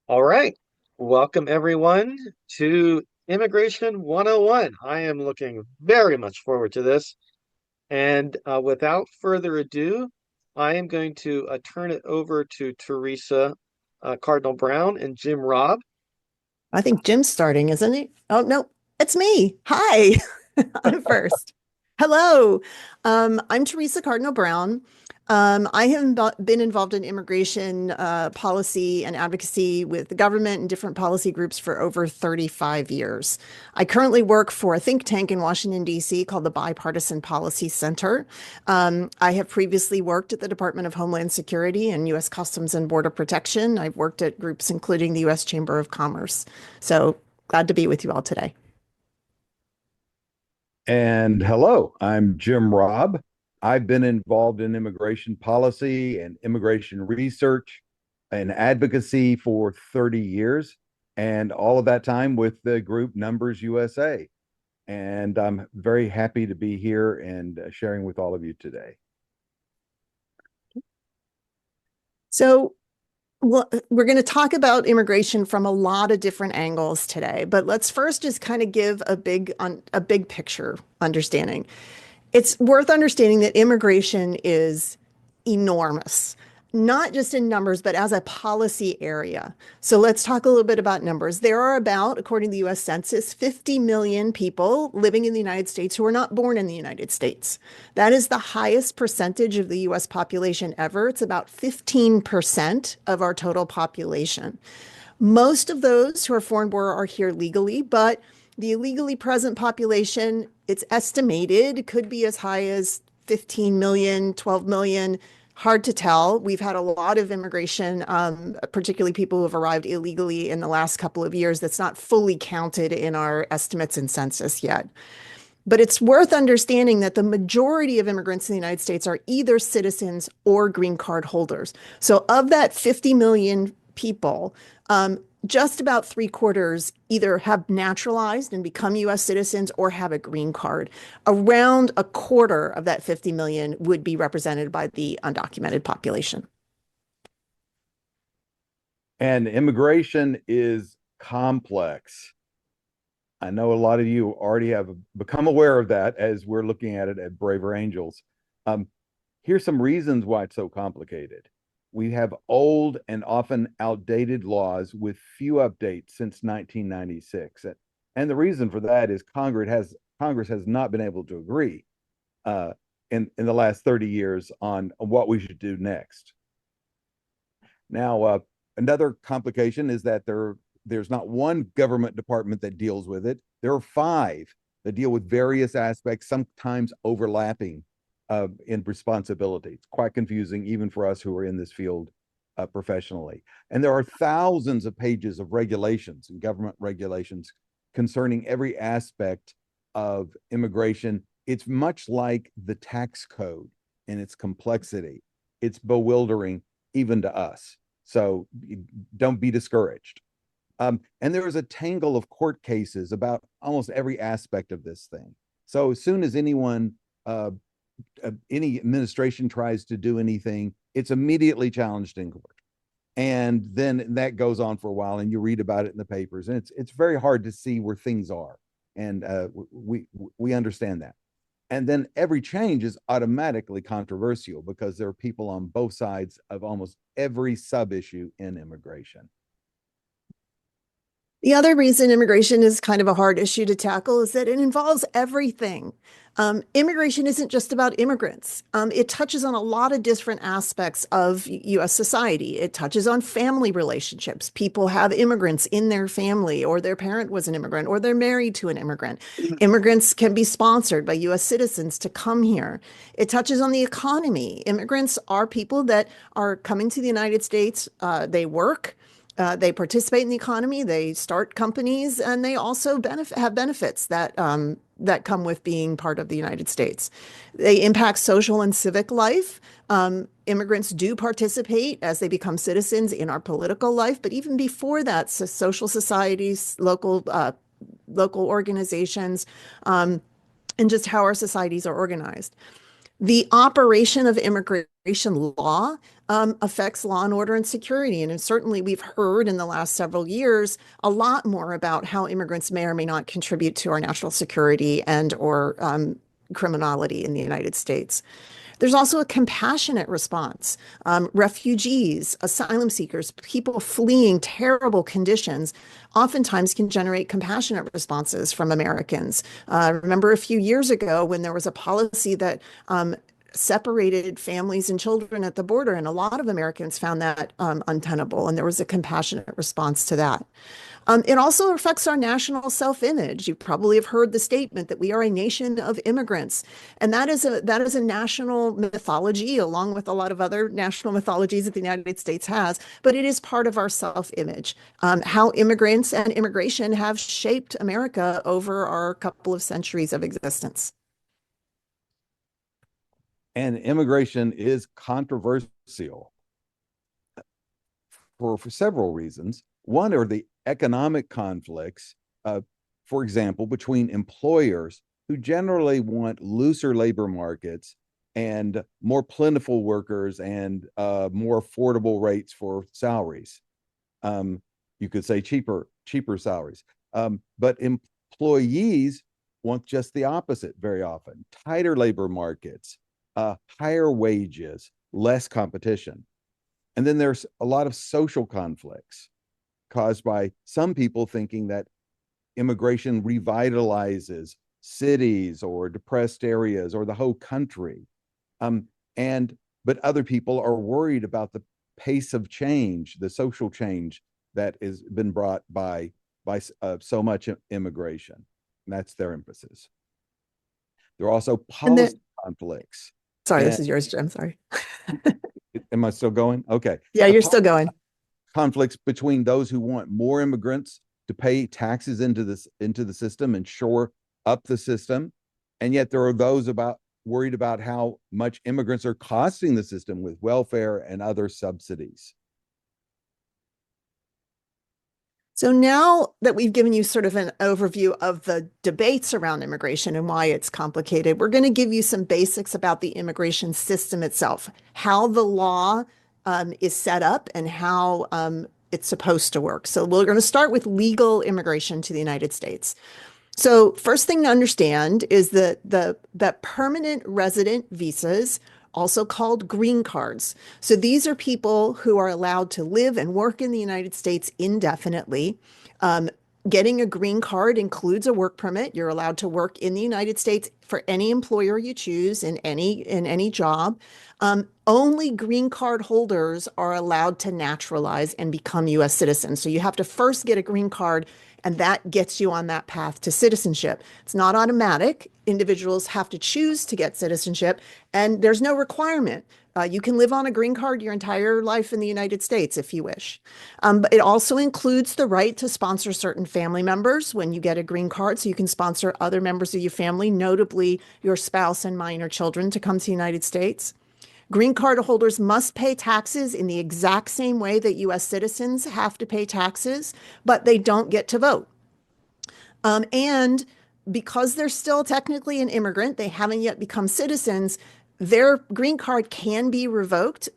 All right. Welcome everyone to Immigration 101. I am looking very much forward to this. And without further ado, I am going to turn it over to Teresa Cardinal Brown and Jim Robb. I think Jim's starting, isn't he? Oh, no, it's me. Hi, I'm first. Hello, I'm Teresa Cardinal Brown. I have been involved in immigration policy and advocacy with the government and different policy groups for over 35 years. I currently work for a think tank in Washington, D.C. called the Bipartisan Policy Center. I have previously worked at the Department of Homeland Security and U.S. Customs and Border Protection. I've worked at groups including the U.S. Chamber of Commerce. So glad to be with you all today. And hello, I'm Jim Robb. I've been involved in immigration policy and immigration research and advocacy for 30 years, and all of that time with the group Numbers USA. And I'm very happy to be here and sharing with all of you today. So well, we're going to talk about immigration from a lot of different angles today, but let's first just kind of give a big picture understanding. It's worth understanding that immigration is enormous, not just in numbers, but as a policy area. So let's talk a little bit about numbers. There are about, according to the US Census, 50 million people living in the United States who are not born in the United States. That is the highest percentage of the US population ever. It's about 15% of our total population. Most of those who are foreign born are here legally, but the illegally present population, it's estimated, could be as high as 15 million, 12 million. Hard to tell. We've had a lot of immigration, particularly people who have arrived illegally in the last couple of years. That's not fully counted in our estimates and census yet. But it's worth understanding that the majority of immigrants in the United States are either citizens or green card holders. So, of that 50 million people, just about three-quarters either have naturalized and become US citizens or have a green card. Around a quarter of that 50 million would be represented by the undocumented population. And immigration is complex. I know a lot of you already have become aware of that as we're looking at it at Braver Angels. Um, Here's some reasons why it's so complicated. We have old and often outdated laws with few updates since 1996. And the reason for that is Congress has not been able to agree in the last 30 years on what we should do next. Now, another complication is that there's not one government department that deals with it. There are five that deal with various aspects, sometimes overlapping in responsibility. It's quite confusing, even for us who are in this field professionally. And there are thousands of pages of regulations and government regulations concerning every aspect of immigration. It's much like the tax code in its complexity. It's bewildering even to us. So don't be discouraged. And there is a tangle of court cases about almost every aspect of this thing. So as soon as any administration tries to do anything, it's immediately challenged in court. And then that goes on for a while, and you read about it in the papers, and it's very hard to see where things are. And we understand that. And then every change is automatically controversial because there are people on both sides of almost every sub issue in immigration. The other reason immigration is kind of a hard issue to tackle is that it involves everything. Immigration isn't just about immigrants. It touches on a lot of different aspects of US society. It touches on family relationships. People have immigrants in their family, or their parent was an immigrant, or they're married to an immigrant. Immigrants can be sponsored by US citizens to come here. It touches on the economy. Immigrants are people that are coming to the United States. They work. They participate in the economy, they start companies, and they also have benefits that come with being part of the United States. They impact social and civic life. Immigrants do participate as they become citizens in our political life, but even before that, social societies, local organizations, and just how our societies are organized. The operation of immigration law affects law and order and security. And certainly we've heard in the last several years a lot more about how immigrants may or may not contribute to our national security and or criminality in the United States. There's also a compassionate response. Refugees, asylum seekers, people fleeing terrible conditions oftentimes can generate compassionate responses from Americans. Remember a few years ago when there was a policy that separated families and children at the border, and a lot of Americans found that untenable, and there was a compassionate response to that. It also affects our national self-image. You probably have heard the statement that we are a nation of immigrants, and that is a national mythology, along with a lot of other national mythologies that the United States has. But it is part of our self-image. How immigrants and immigration have shaped America over our couple of centuries of existence. And immigration is controversial for several reasons. One are the economic conflicts, for example, between employers who generally want looser labor markets and more plentiful workers and more affordable rates for salaries. You could say cheaper salaries. But employees want just the opposite very often: tighter labor markets, higher wages, less competition. And then there's a lot of social conflicts caused by some people thinking that immigration revitalizes cities or depressed areas or the whole country. But other people are worried about the pace of change, the social change that has been brought by so much immigration. And that's their emphasis. There are also policy conflicts. Sorry, this is yours, Jim. Sorry. Am I still going? Okay. Yeah, you're still going. Conflicts between those who want more immigrants to pay taxes into the system and shore up the system, and yet there are those worried about how much immigrants are costing the system with welfare and other subsidies. So now that we've given you sort of an overview of the debates around immigration and why it's complicated, we're going to give you some basics about the immigration system itself, how the law is set up and how it's supposed to work. So we're going to start with legal immigration to the United States. So first thing to understand is that permanent resident visas, also called green cards. So these are people who are allowed to live and work in the United States indefinitely. Getting a green card includes a work permit. You're allowed to work in the United States for any employer you choose in any job. Only green card holders are allowed to naturalize and become U.S. citizens. So you have to first get a green card, and that gets you on that path to citizenship. It's not automatic. Individuals have to choose to get citizenship, and there's no requirement. You can live on a green card your entire life in the United States if you wish. But it also includes the right to sponsor certain family members when you get a green card, so you can sponsor other members of your family, notably your spouse and minor children, to come to the United States. Green card holders must pay taxes in the exact same way that U.S. citizens have to pay taxes, but they don't get to vote. And because they're still technically an immigrant, they haven't yet become citizens, their green card can be revoked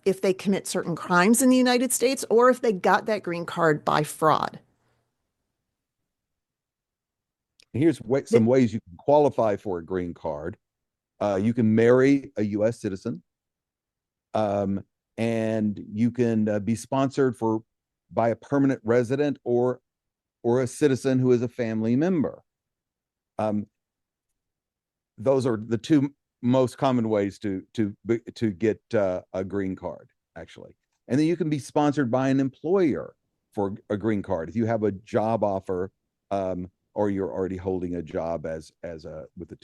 if they commit certain crimes in the United States or if they got that green card by fraud. Here's some ways you can qualify for a green card. You can marry a U.S. citizen. And you can be sponsored by a permanent resident or a citizen who is a family member. Those are the two most common ways to get a green card, actually. And then you can be sponsored by an employer for a green card if you have a job offer, or you're already holding a job with a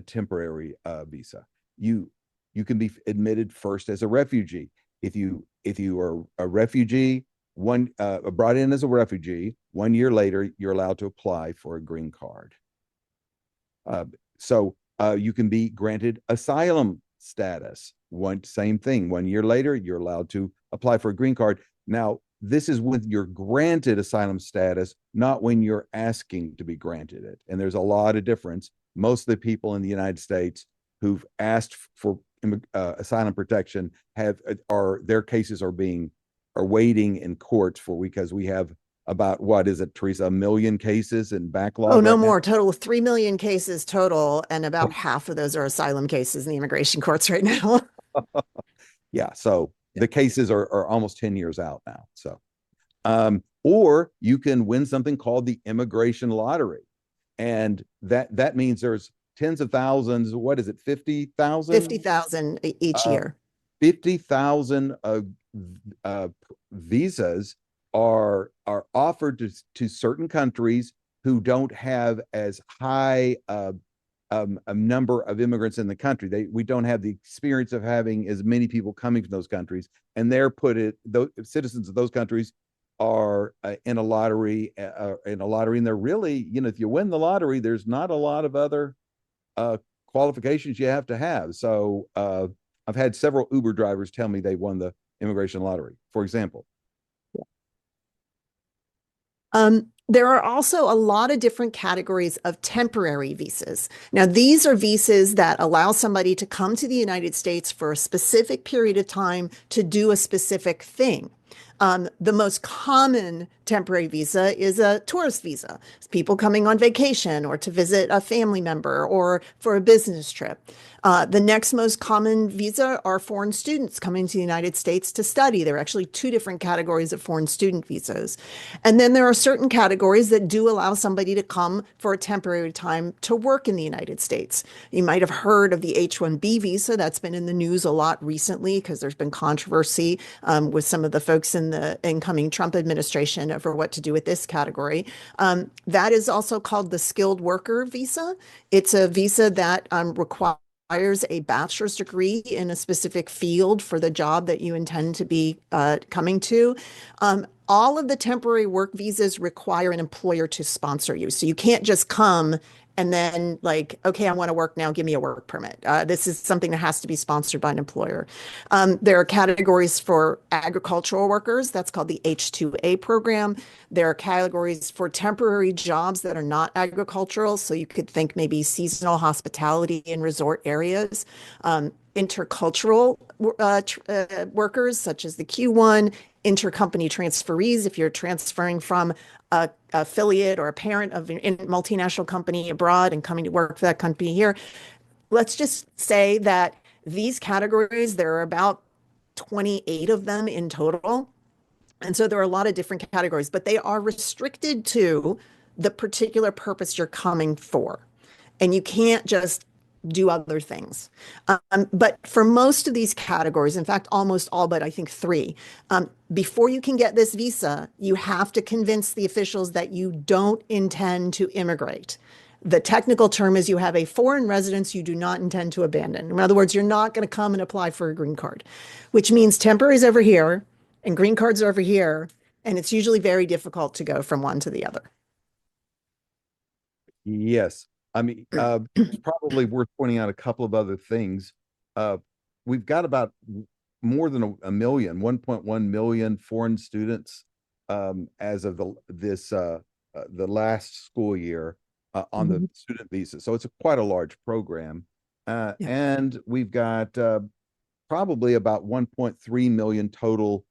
temporary visa. You can be admitted first as a refugee. If you are a refugee, brought in as a refugee, 1 year later, you're allowed to apply for a green card. So you can be granted asylum status. Same thing. 1 year later, you're allowed to apply for a green card. Now, this is when you're granted asylum status, not when you're asking to be granted it. And there's a lot of difference. Most of the people in the United States who've asked for asylum protection are their cases are waiting in courts because we have about, what is it, Teresa, 1 million cases in Oh, backlog no right now? more. Total of 3 million cases total, and about half of those are asylum cases in the immigration courts right now. Yeah, so the cases are almost 10 years out now. So, or you can win something called the immigration lottery. And that means there's tens of thousands, what is it, 50,000? 50,000 each Uh, year. 50,000 visas are offered to certain countries who don't have as high a number of immigrants in the country. We don't have the experience of having as many people coming from those countries, and those citizens of those countries are in a lottery, and they're really, if you win the lottery, there's not a lot of other qualifications you have to have. So I've had several Uber drivers tell me they won the immigration lottery, for example. There are also a lot of different categories of temporary visas. Now, these are visas that allow somebody to come to the United States for a specific period of time to do a specific thing. The most common temporary visa is a tourist visa. It's people coming on vacation or to visit a family member or for a business trip. The next most common visa are foreign students coming to the United States to study. There are actually two different categories of foreign student visas. And then there are certain categories that do allow somebody to come for a temporary time to work in the United States. You might have heard of the H-1B visa. That's been in the news a lot recently because there's been controversy with some of the folks in the incoming Trump administration over what to do with this category. That is also called the skilled worker visa. It's a visa that requires a bachelor's degree in a specific field for the job that you intend to be coming to. All of the temporary work visas require an employer to sponsor you. So you can't just come and then like, okay, I want to work now, give me a work permit. This is something that has to be sponsored by an employer. There are categories for agricultural workers. That's called the H-2A program. There are categories for temporary jobs that are not agricultural. So you could think maybe seasonal hospitality in resort areas. Intercultural workers, such as the Q1, intercompany transferees, if you're transferring from a affiliate or a parent of a multinational company abroad and coming to work for that company here. Let's just say that these categories, there are about 28 of them in total. And so there are a lot of different categories, but they are restricted to the particular purpose you're coming for. And you can't just do other things. But for most of these categories, in fact, almost all but I think three, before you can get this visa, you have to convince the officials that you don't intend to immigrate. The technical term is you have a foreign residence you do not intend to abandon. In other words, you're not going to come and apply for a green card, which means temporary is over here and green cards are over here. And it's usually very difficult to go from one to the other. Yes. I mean, it's probably worth pointing out a couple of other things. We've got about more than a million, 1.1 million foreign students as of the last school year on the student visa. So it's quite a large program. Yeah. And we've got probably about 1.3 million total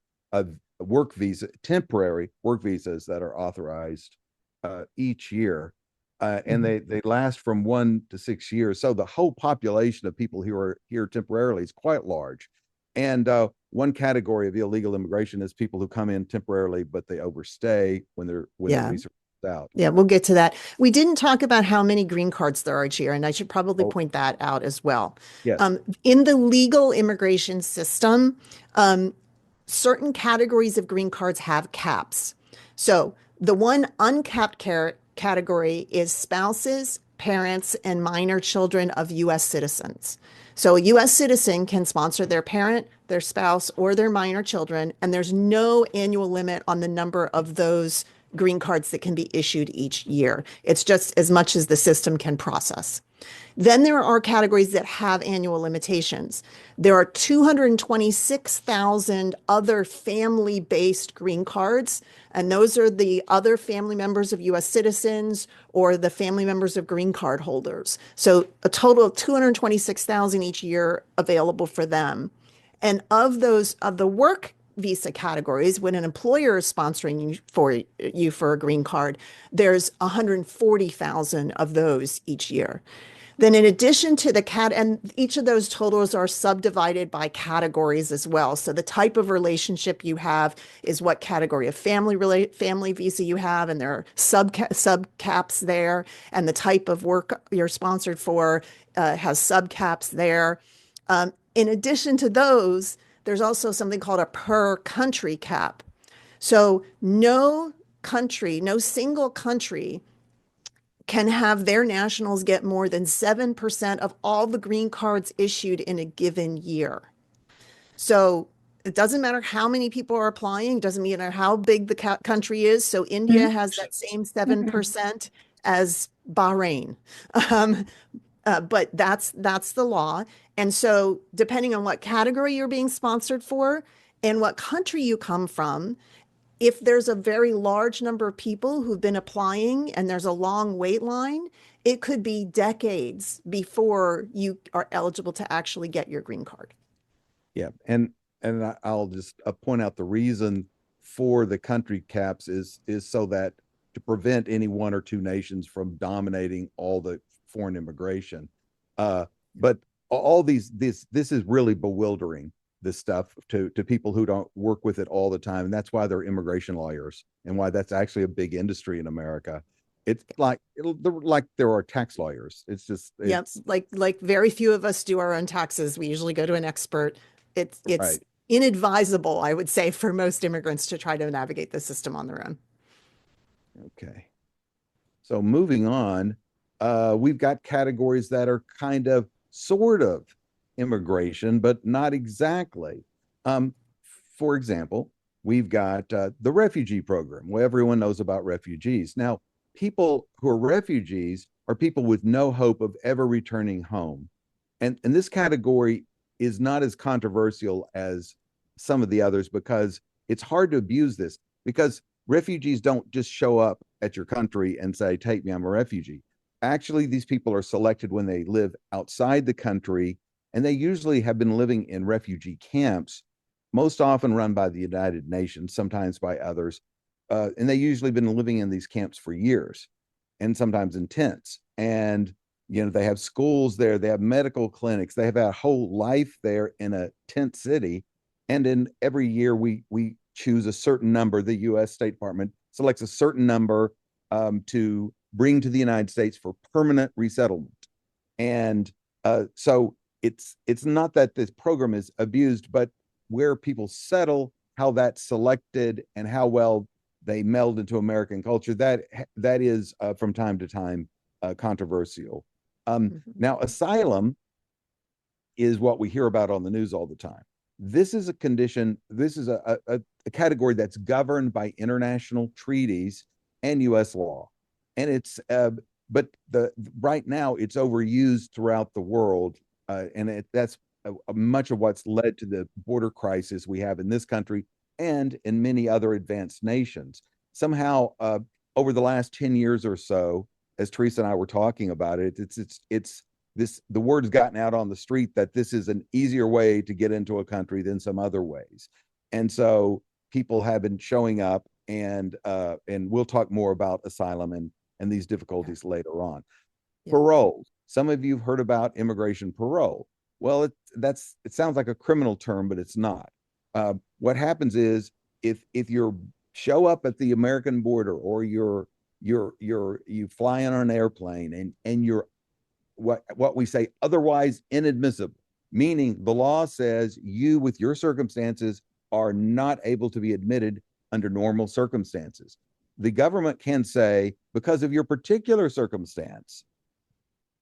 temporary work visas that are authorized each year. And they last from 1 to 6 years. So the whole population of people who are here temporarily is quite large. And one category of illegal immigration is people who come in temporarily, but they overstay when their visa runs out. Yeah, we'll get to that. We didn't talk about how many green cards there are each year, and I should probably point that out as well. Yes. In the legal immigration system, certain categories of green cards have caps. So the one uncapped category is spouses, parents, and minor children of U.S. citizens. So a U.S. citizen can sponsor their parent, their spouse, or their minor children, and there's no annual limit on the number of those green cards that can be issued each year. It's just as much as the system can process. Then there are categories that have annual limitations. There are 226,000 other family-based green cards, and those are the other family members of US citizens or the family members of green card holders. So a total of 226,000 each year available for them. And of those, of the work visa categories, when an employer is sponsoring you for a green card, there's 140,000 of those each year. Then in addition to the and each of those totals are subdivided by categories as well. So the type of relationship you have is what category of family visa you have, and there are sub caps there, and the type of work you're sponsored for has sub caps there. In addition to those, there's also something called a per country cap. So no country, no single country can have their nationals get more than 7% of all the green cards issued in a given year. So it doesn't matter how many people are applying, doesn't matter how big the country is. So India has that same 7% as Bahrain. But that's the law. And so depending on what category you're being sponsored for and what country you come from, if there's a very large number of people who've been applying and there's a long wait line, it could be decades before you are eligible to actually get your green card. Yeah, and I'll just point out the reason for the country caps is so that to prevent any one or two nations from dominating all the foreign immigration. But all this is really bewildering, this stuff to people who don't work with it all the time. And that's why they're immigration lawyers and why that's actually a big industry in America. It's like there are tax lawyers. It's just Yep, like very few of us do our own taxes. We usually go to an expert. It's right. inadvisable, I would say, for most immigrants to try to navigate the system on their own. Okay. So moving on, we've got categories that are kind of sort of immigration, but not exactly. For example, we've got the refugee program, where everyone knows about refugees. Now, people who are refugees are people with no hope of ever returning home. And this category is not as controversial as some of the others because it's hard to abuse this, because refugees don't just show up at your country and say, take me, I'm a refugee. Actually, these people are selected when they live outside the country, and they usually have been living in refugee camps, most often run by the United Nations, sometimes by others. And they usually been living in these camps for years, and sometimes in tents. And they have schools there, they have medical clinics, they have a whole life there in a tent city. And in every year we choose a certain number. The U.S. State Department selects a certain number to bring to the United States for permanent resettlement. And so it's not that this program is abused, but where people settle, how that's selected, and how well they meld into American culture, that is from time to time controversial. Now, asylum is what we hear about on the news all the time. This is a condition, this is a category that's governed by international treaties and U.S. law. And it's, but right now it's overused throughout the world. And that's much of what's led to the border crisis we have in this country and in many other advanced nations. Somehow, over the last 10 years or so, as Teresa and I were talking about it, the word's gotten out on the street that this is an easier way to get into a country than some other ways. And so people have been showing up, and we'll talk more about asylum and these difficulties later on. Yeah. Parole. Some of you have heard about immigration parole. Well, it sounds like a criminal term, but it's not. What happens is if you show up at the American border, or you fly on an airplane and you're what we say otherwise inadmissible, meaning the law says you, with your circumstances, are not able to be admitted under normal circumstances. The government can say, because of your particular circumstance,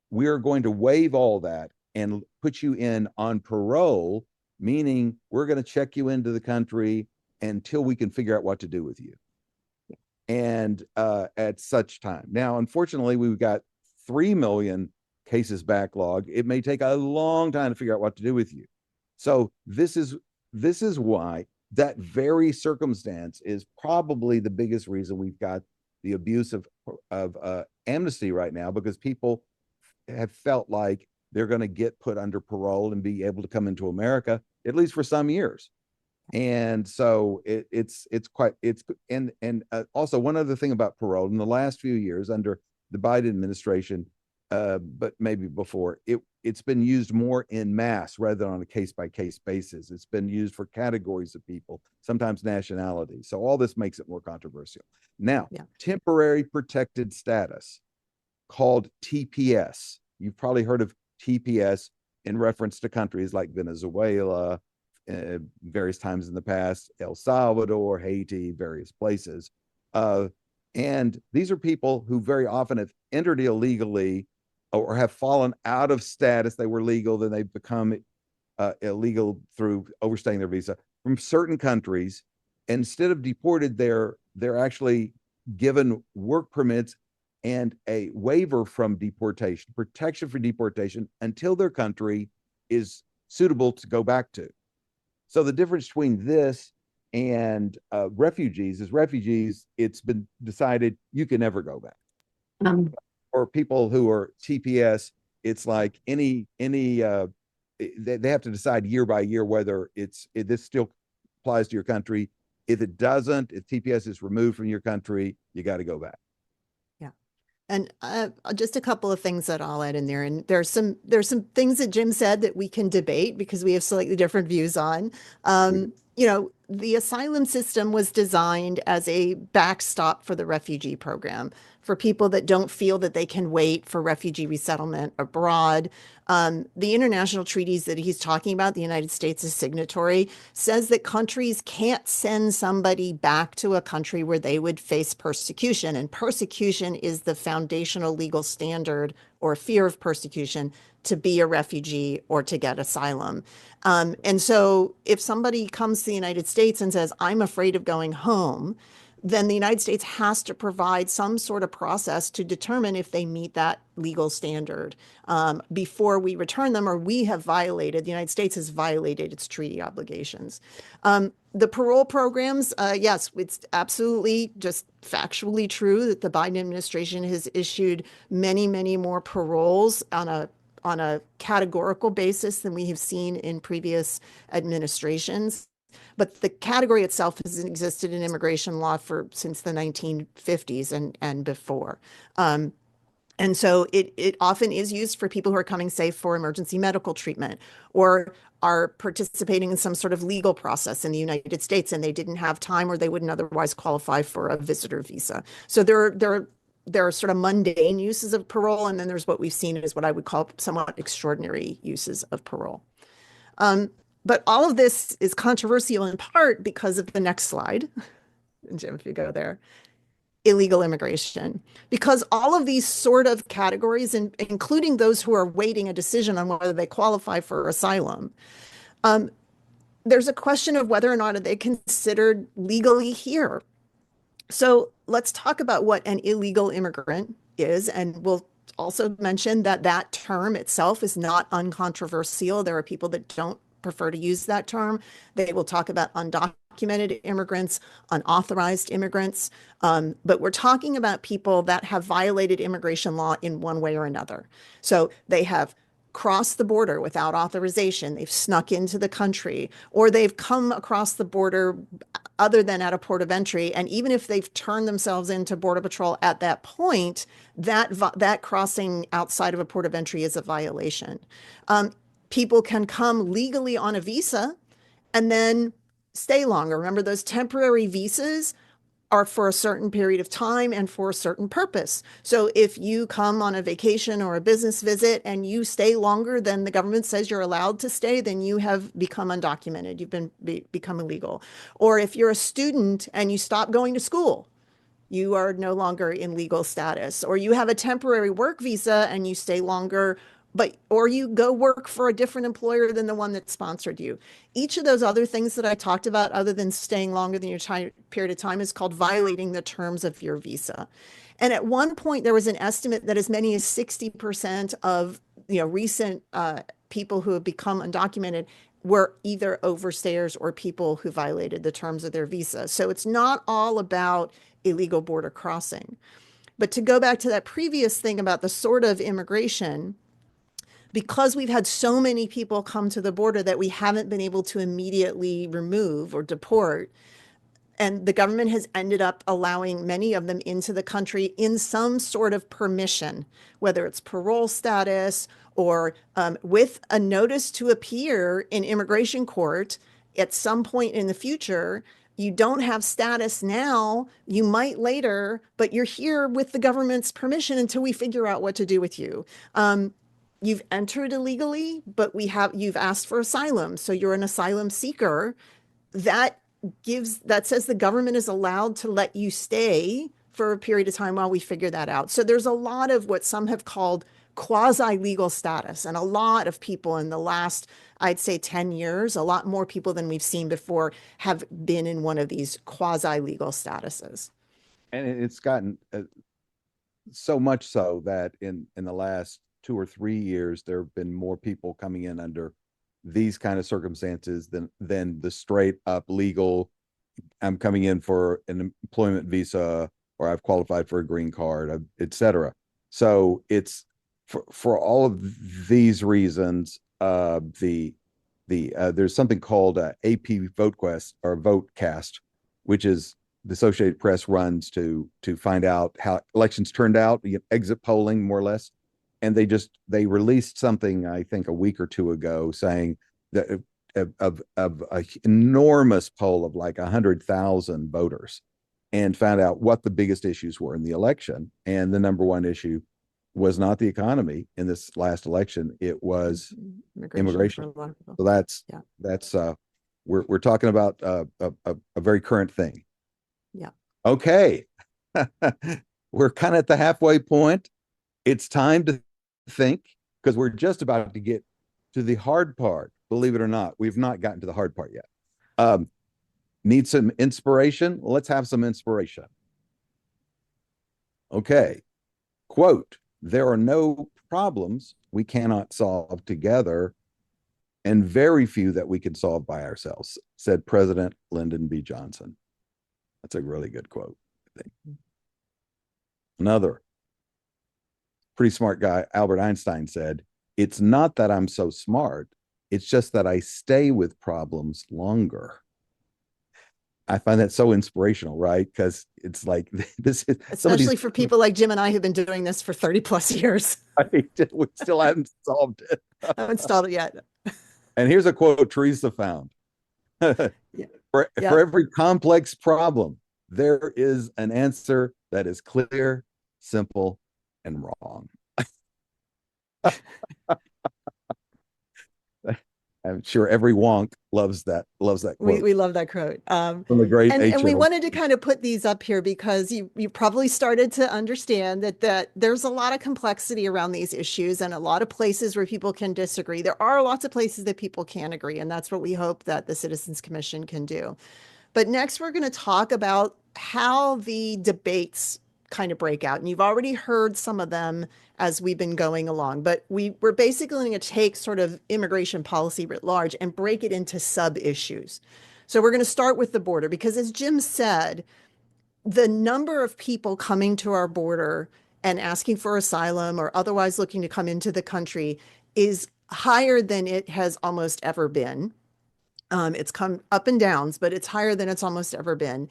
we are going to waive all that and put you in on parole, meaning we're going to check you into the country until we can figure out what to do with you. And at such time. Now, unfortunately, we've got 3 million cases backlog. It may take a long time to figure out what to do with you. So this is why that very circumstance is probably the biggest reason we've got the abuse of amnesty right now, because people have felt like they're going to get put under parole and be able to come into America, at least for some years. And so it's quite, and also one other thing about parole in the last few years under the Biden administration, but maybe before, it's been used more in mass rather than on a case-by-case basis. It's been used for categories of people, sometimes nationality. So all this makes it more controversial. Now, temporary protected status, called TPS. You've probably heard of TPS in reference to countries like Venezuela, various times in the past, El Salvador, Haiti, various places. And these are people who very often have entered illegally or have fallen out of status. They were legal, then they've become illegal through overstaying their visa from certain countries. Instead of deported, they're actually given work permits and a waiver from deportation, protection for deportation until their country is suitable to go back to. So the difference between this and refugees is refugees, it's been decided you can never go back. Or people who are TPS, it's like they have to decide year by year whether this still applies to your country. If it doesn't, if TPS is removed from your country, you got to go back. And just a couple of things that I'll add in there. And there's some things that Jim said that we can debate because we have slightly different views on. The asylum system was designed as a backstop for the refugee program for people that don't feel that they can wait for refugee resettlement abroad. The international treaties that he's talking about, the United States is signatory, says that countries can't send somebody back to a country where they would face persecution. And persecution is the foundational legal standard, or fear of persecution, to be a refugee or to get asylum. And so if somebody comes to the United States and says, I'm afraid of going home, then the United States has to provide some sort of process to determine if they meet that legal standard before we return them, or the United States has violated its treaty obligations. The parole programs, yes, it's absolutely just factually true that the Biden administration has issued many, many more paroles on a categorical basis than we have seen in previous administrations. But the category itself has existed in immigration law since the 1950s and before. And so it often is used for people who are coming, say, for emergency medical treatment or are participating in some sort of legal process in the United States, and they didn't have time or they wouldn't otherwise qualify for a visitor visa. So there are sort of mundane uses of parole, and then there's what we've seen as what I would call somewhat extraordinary uses of parole. But all of this is controversial in part because of the next slide. And Jim, if you go there, illegal immigration. Because all of these sort of categories, including those who are waiting a decision on whether they qualify for asylum, there's a question of whether or not are they considered legally here. So let's talk about what an illegal immigrant is, and we'll also mention that that term itself is not uncontroversial. There are people that don't prefer to use that term. They will talk about undocumented immigrants, unauthorized immigrants, but we're talking about people that have violated immigration law in one way or another. So they have crossed the border without authorization, they've snuck into the country, or they've come across the border other than at a port of entry. And even if they've turned themselves into Border Patrol at that point, that crossing outside of a port of entry is a violation. People can come legally on a visa and then stay longer. Remember, those temporary visas are for a certain period of time and for a certain purpose. So if you come on a vacation or a business visit and you stay longer than the government says you're allowed to stay, then you have become undocumented. You've become illegal. Or if you're a student and you stop going to school, you are no longer in legal status. Or you have a temporary work visa and you stay longer or you go work for a different employer than the one that sponsored you. Each of those other things that I talked about, other than staying longer than your period of time, is called violating the terms of your visa. And at one point, there was an estimate that as many as 60% of recent people who have become undocumented were either overstayers or people who violated the terms of their visa. So it's not all about illegal border crossing. But to go back to that previous thing about the sort of immigration, because we've had so many people come to the border that we haven't been able to immediately remove or deport, and the government has ended up allowing many of them into the country in some sort of permission, whether it's parole status or with a notice to appear in immigration court at some point in the future. You don't have status now, you might later, but you're here with the government's permission until we figure out what to do with you. You've entered illegally, but you've asked for asylum, so you're an asylum seeker. That says the government is allowed to let you stay for a period of time while we figure that out. So there's a lot of what some have called quasi-legal status, and a lot of people in the last, I'd say 10 years, a lot more people than we've seen before have been in one of these quasi-legal statuses. And it's gotten so much so that in the last 2 or 3 years, there have been more people coming in under these kind of circumstances than the straight up legal, I'm coming in for an employment visa, or I've qualified for a green card, etc. So it's for all of these reasons. There's something called AP VoteQuest or VoteCast, which is the Associated Press runs to find out how elections turned out, exit polling more or less. And they released something, I think, a week or two ago, saying that of an enormous poll of like 100,000 voters, and found out what the biggest issues were in the election. And the number one issue was not the economy in this last election; it was immigration. So that's we're talking about a very current thing. Yeah. Okay, we're kind of at the halfway point. It's time to think, because we're just about to get to the hard part. Believe it or not, we've not gotten to the hard part yet. Need some inspiration? Let's have some inspiration. Okay. Quote, there are no problems we cannot solve together, and very few that we can solve by ourselves, said President Lyndon B. Johnson. That's a really good quote, I think. Another pretty smart guy, Albert Einstein, said, it's not that I'm so smart, it's just that I stay with problems longer. I find that so inspirational, right? Because it's like this is especially for people like Jim and I who've been doing this for 30 plus years. We still haven't solved it. Haven't installed it yet. And here's a quote Teresa found. For every complex problem, there is an answer that is clear, simple, and wrong. I'm sure every wonk loves that quote. We love that quote. From the great and we wanted to kind of put these up here because you probably started to understand that there's a lot of complexity around these issues, and a lot of places where people can disagree. There are lots of places that people can agree, and that's what we hope that the Citizens Commission can do. But next, we're going to talk about how the debates kind of break out. And you've already heard some of them as we've been going along, but we're basically going to take sort of immigration policy writ large and break it into sub issues. So we're going to start with the border, because as Jim said, the number of people coming to our border and asking for asylum or otherwise looking to come into the country is higher than it has almost ever been. It's come up and downs, but it's higher than it's almost ever been.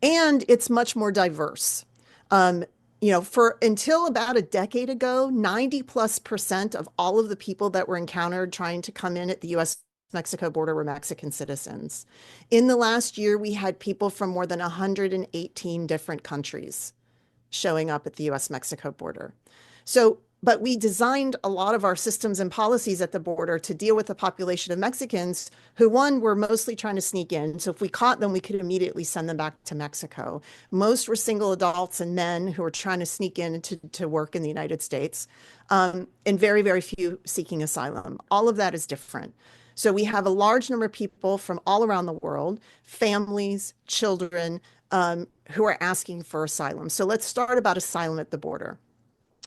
And it's much more diverse. For until about a decade ago, 90+% of all of the people that were encountered trying to come in at the US-Mexico border were Mexican citizens. In the last year, we had people from more than 118 different countries showing up at the US-Mexico border. So But we designed a lot of our systems and policies at the border to deal with the population of Mexicans who, one, were mostly trying to sneak in. So if we caught them, we could immediately send them back to Mexico. Most were single adults and men who were trying to sneak in to work in the United States, and very, very few seeking asylum. All of that is different. So we have a large number of people from all around the world, families, children, who are asking for asylum. So let's start about asylum at the border.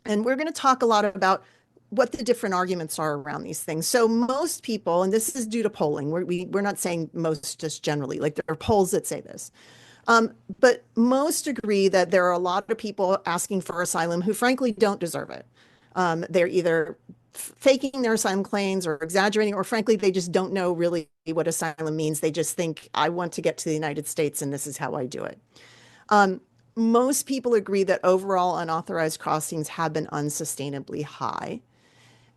And we're going to talk a lot about what the different arguments are around these things. So most people, and this is due to polling, we're not saying most just generally, like there are polls that say this, but most agree that there are a lot of people asking for asylum who frankly don't deserve it. They're either faking their asylum claims or exaggerating, or frankly, they just don't know really what asylum means. They just think, I want to get to the United States and this is how I do it. Most people agree that overall unauthorized crossings have been unsustainably high.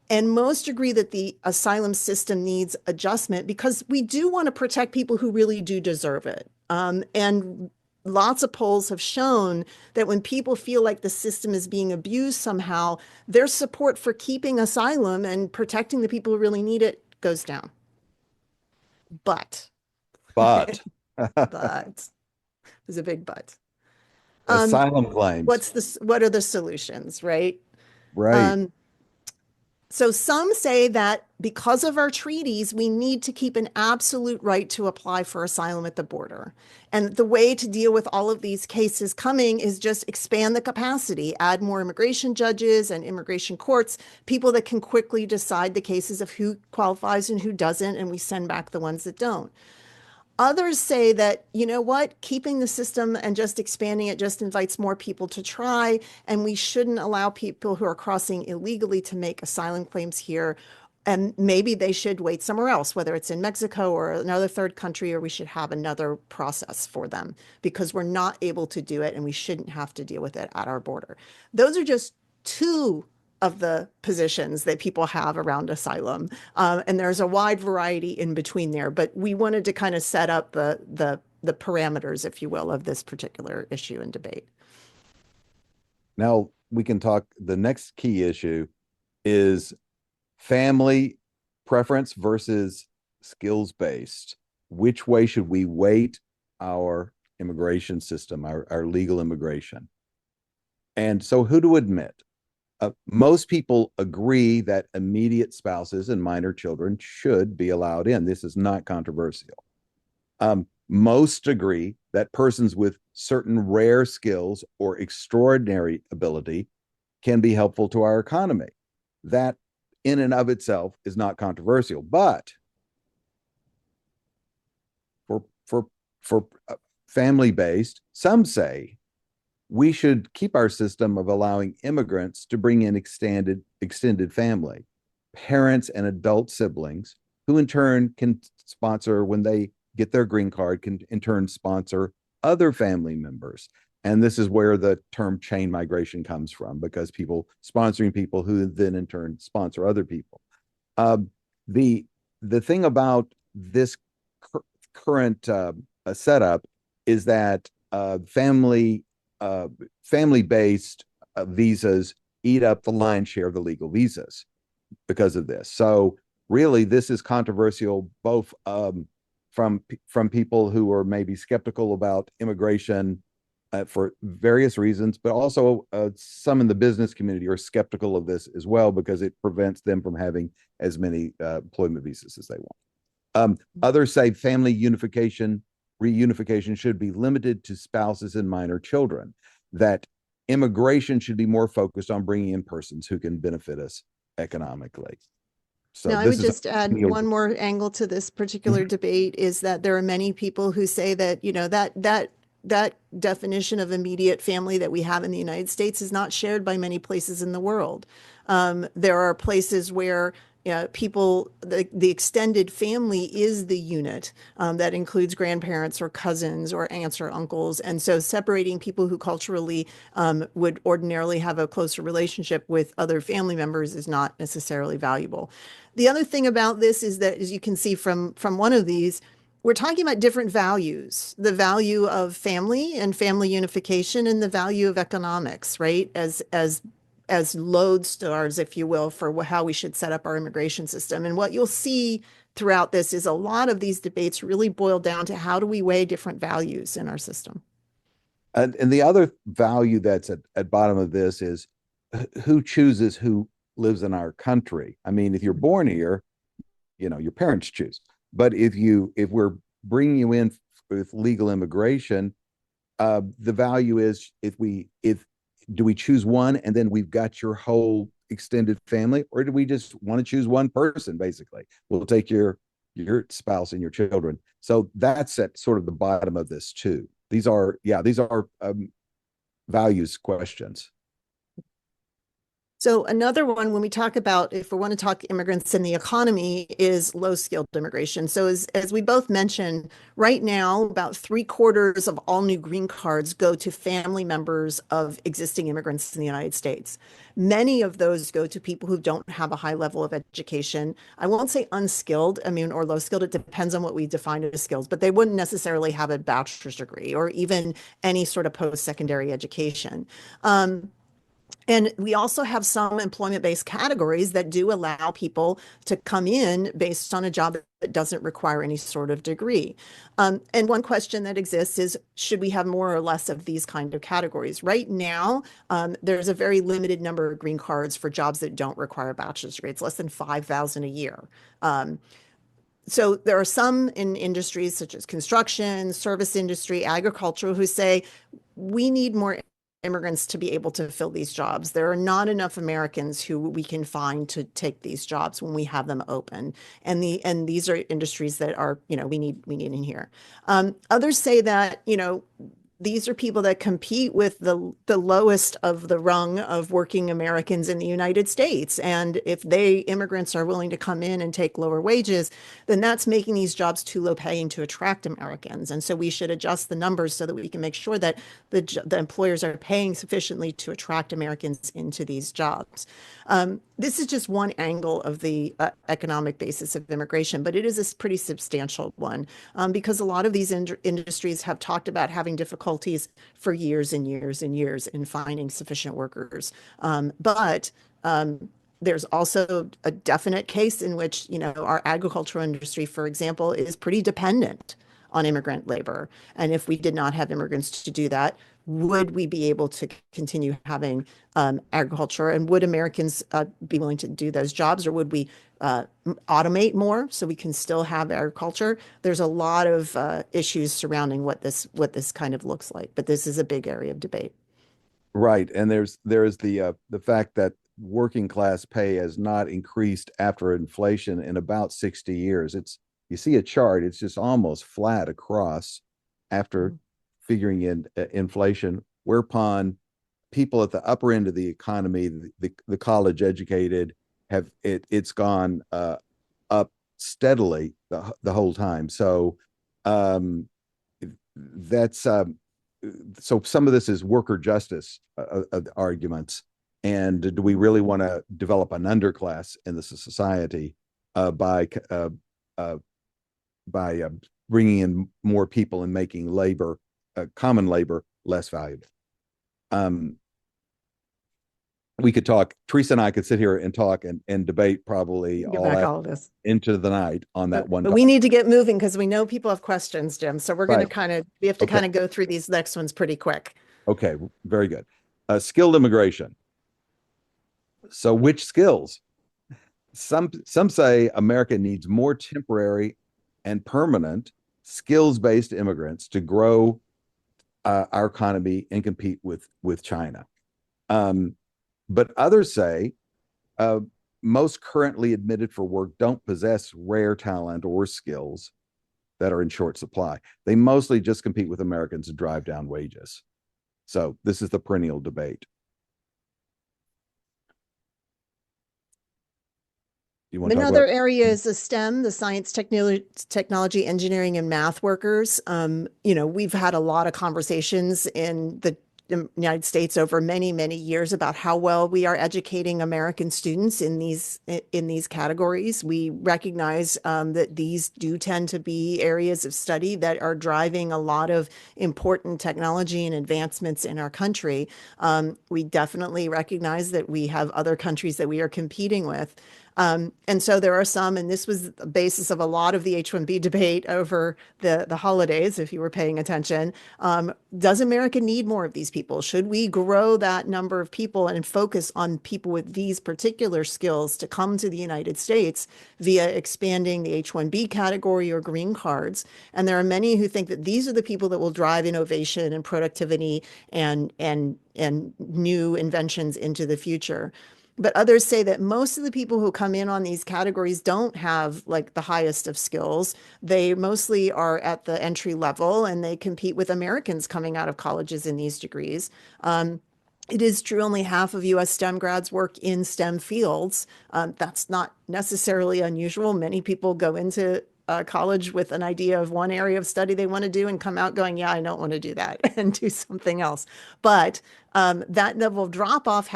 And most agree that the asylum system needs adjustment because we do want to protect people who really do deserve it. And lots of polls have shown that when people feel like the system is being abused somehow, their support for keeping asylum and protecting the people who really need it goes down. But, But but, there's a big but. asylum claims, What are the solutions, right? right? So some say that because of our treaties, we need to keep an absolute right to apply for asylum at the border. And the way to deal with all of these cases coming is just expand the capacity, add more immigration judges and immigration courts, people that can quickly decide the cases of who qualifies and who doesn't, and we send back the ones that don't. Others say that, you know what, keeping the system and just expanding it just invites more people to try, and we shouldn't allow people who are crossing illegally to make asylum claims here. And maybe they should wait somewhere else, whether it's in Mexico or another third country, or we should have another process for them because we're not able to do it and we shouldn't have to deal with it at our border. Those are just two of the positions that people have around asylum. And there's a wide variety in between there, but we wanted to kind of set up the parameters, if you will, of this particular issue and debate. Now we can talk. The next key issue is family preference versus skills based. Which way should we weight our immigration system, our legal immigration? And so, who to admit? Most people agree that immediate spouses and minor children should be allowed in. This is not controversial. Most agree that persons with certain rare skills or extraordinary ability can be helpful to our economy. That in and of itself is not controversial, but for family-based, some say we should keep our system of allowing immigrants to bring in extended family, parents and adult siblings, who in turn can sponsor, when they get their green card, can in turn sponsor other family members. And this is where the term chain migration comes from, because people sponsoring people who then in turn sponsor other people. The thing about this current setup is that family-based visas eat up the lion's share of the legal visas because of this. So really, this is controversial both from people who are maybe skeptical about immigration for various reasons, but also some in the business community are skeptical of this as well because it prevents them from having as many employment visas as they want. Others say family reunification should be limited to spouses and minor children, that immigration should be more focused on bringing in persons who can benefit us economically. So now, I would just add one more angle to this particular debate is that there are many people who say that, you know, that definition of immediate family that we have in the United States is not shared by many places in the world. There are places where people, the extended family is the unit that includes grandparents or cousins or aunts or uncles. And so separating people who culturally would ordinarily have a closer relationship with other family members is not necessarily valuable. The other thing about this is that, as you can see from one of these, we're talking about different values, the value of family and family unification and the value of economics, right? As as lodestars, if you will, for how we should set up our immigration system. And what you'll see throughout this is a lot of these debates really boil down to how do we weigh different values in our system. And the other value that's at bottom of this is who chooses who lives in our country. I mean, if you're born here, your parents choose. But if we're bringing you in with legal immigration, the value is if do we choose one and then we've got your whole extended family, or do we just want to choose one person? Basically, we'll take your spouse and your children. So that's at sort of the bottom of this too. These are values questions. So another one, when we talk about, if we want to talk immigrants in the economy, is low-skilled immigration. So as we both mentioned, right now, about 3/4 of all new green cards go to family members of existing immigrants in the United States. Many of those go to people who don't have a high level of education. I won't say unskilled, or low-skilled. It depends on what we define as skills, but they wouldn't necessarily have a bachelor's degree or even any sort of post-secondary education. And we also have some employment-based categories that do allow people to come in based on a job that doesn't require any sort of degree. And one question that exists is, should we have more or less of these kind of categories? Right now, there's a very limited number of green cards for jobs that don't require a bachelor's degree. It's less than 5,000 a year. So there are some in industries such as construction, service industry, agriculture, who say we need more immigrants to be able to fill these jobs. There are not enough Americans who we can find to take these jobs when we have them open. And these are industries that are, we need in here. Others say that, these are people that compete with the lowest of the rung of working Americans in the United States. And if immigrants are willing to come in and take lower wages, then that's making these jobs too low paying to attract Americans. And so we should adjust the numbers so that we can make sure that the employers are paying sufficiently to attract Americans into these jobs. This is just one angle of the economic basis of immigration, but it is a pretty substantial one because a lot of these industries have talked about having difficulties for years and years and years in finding sufficient workers. But there's also a definite case in which, our agricultural industry, for example, is pretty dependent on immigrant labor. And if we did not have immigrants to do that, would we be able to continue having agriculture? And would Americans be willing to do those jobs, or would we automate more so we can still have agriculture? There's a lot of issues surrounding what this kind of looks like, but this is a big area of debate. Right, and there's the fact that working class pay has not increased after inflation in about 60 years. You see a chart, it's just almost flat across after figuring in inflation, whereupon people at the upper end of the economy, the college educated, it's gone up steadily the whole time. So that's so some of this is worker justice arguments, and do we really want to develop an underclass in the society by bringing in more people and making labor, common labor, less valuable? We could talk. Teresa and I could sit here and talk and debate probably all of this into the night on that one. But we need to get moving because we know people have questions, Jim. So we're going to we have to kind of go through these next ones pretty quick. Okay, very good. Skilled immigration. So which skills? Some say America needs more temporary and permanent skills-based immigrants to grow our economy and compete with China. But others say most currently admitted for work don't possess rare talent or skills that are in short supply. They mostly just compete with Americans to drive down wages. So this is the perennial debate. Another area is the STEM, the science, technology, engineering, and math workers. We've had a lot of conversations in the United States over many, many years about how well we are educating American students in these categories. We recognize that these do tend to be areas of study that are driving a lot of important technology and advancements in our country. We definitely recognize that we have other countries that we are competing with. And so there are some, and this was the basis of a lot of the H-1B debate over the holidays, if you were paying attention. Does America need more of these people? Should we grow that number of people and focus on people with these particular skills to come to the United States via expanding the H-1B category or green cards? And there are many who think that these are the people that will drive innovation and productivity and new inventions into the future. But others say that most of the people who come in on these categories don't have like the highest of skills. They mostly are at the entry level and they compete with Americans coming out of colleges in these degrees. It is true only half of US STEM grads work in STEM fields. That's not necessarily unusual. Many people go into college with an idea of one area of study they want to do and come out going, yeah, I don't want to do that and do something else. But that level of drop off,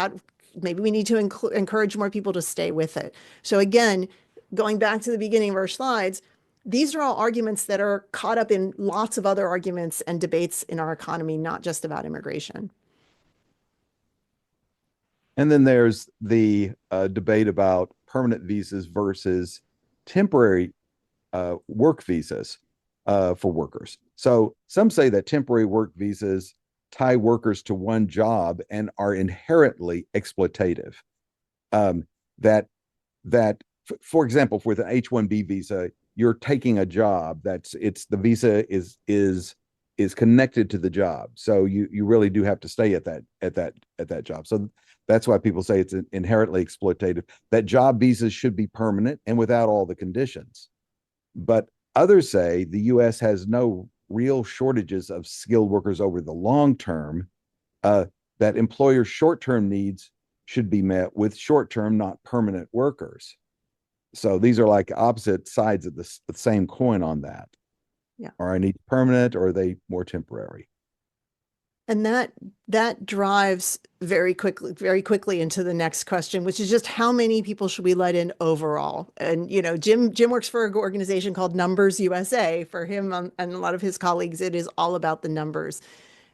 maybe we need to encourage more people to stay with it. So again, going back to the beginning of our slides, these are all arguments that are caught up in lots of other arguments and debates in our economy, not just about immigration. And then there's the debate about permanent visas versus temporary work visas for workers. So some say that temporary work visas tie workers to one job and are inherently exploitative. For example, with an H-1B visa, you're taking a job the visa is connected to the job, so you really do have to stay at that job. So that's why people say it's inherently exploitative. That job visas should be permanent and without all the conditions. But others say the U.S. has no real shortages of skilled workers over the long term, that employers' short-term needs should be met with short-term, not permanent workers. So these are like opposite sides of the same coin on that. Yeah. Are I need permanent or are they more temporary? And that drives very quickly into the next question, which is just how many people should we let in overall? And Jim works for an organization called Numbers USA. For him and a lot of his colleagues, it is all about the numbers.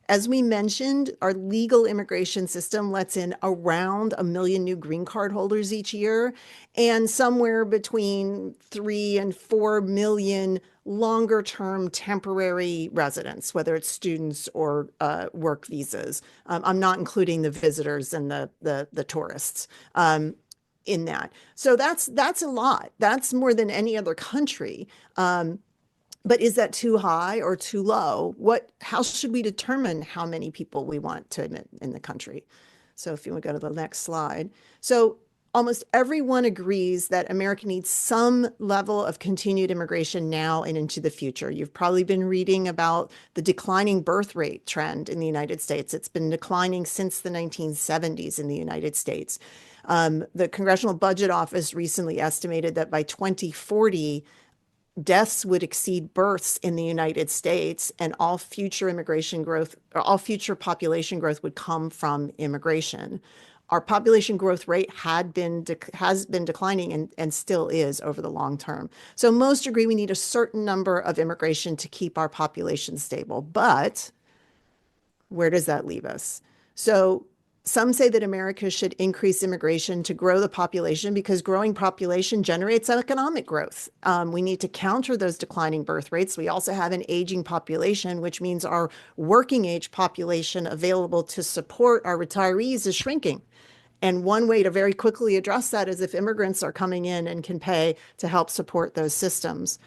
As we mentioned, our legal immigration system lets in around 1 million new green card holders each year, and somewhere between 3 and 4 million longer term temporary residents, whether it's students or work visas. I'm not including the visitors and the tourists in that. So that's a lot. That's more than any other country. But is that too high or too low? How should we determine how many people we want to admit in the country? So if you want to go to the next slide. So almost everyone agrees that America needs some level of continued immigration now and into the future. You've probably been reading about the declining birth rate trend in the United States. It's been declining since the 1970s in the United States. The Congressional Budget Office recently estimated that by 2040, deaths would exceed births in the United States, and all future immigration growth or all future population growth would come from immigration. Our population growth rate has been declining and still is over the long term. So most agree we need a certain number of immigration to keep our population stable. But where does that leave us? So some say that America should increase immigration to grow the population because growing population generates economic growth. We need to counter those declining birth rates. We also have an aging population, which means our working age population available to support our retirees is shrinking. And one way to very quickly address that is if immigrants are coming in and can pay to help support those systems.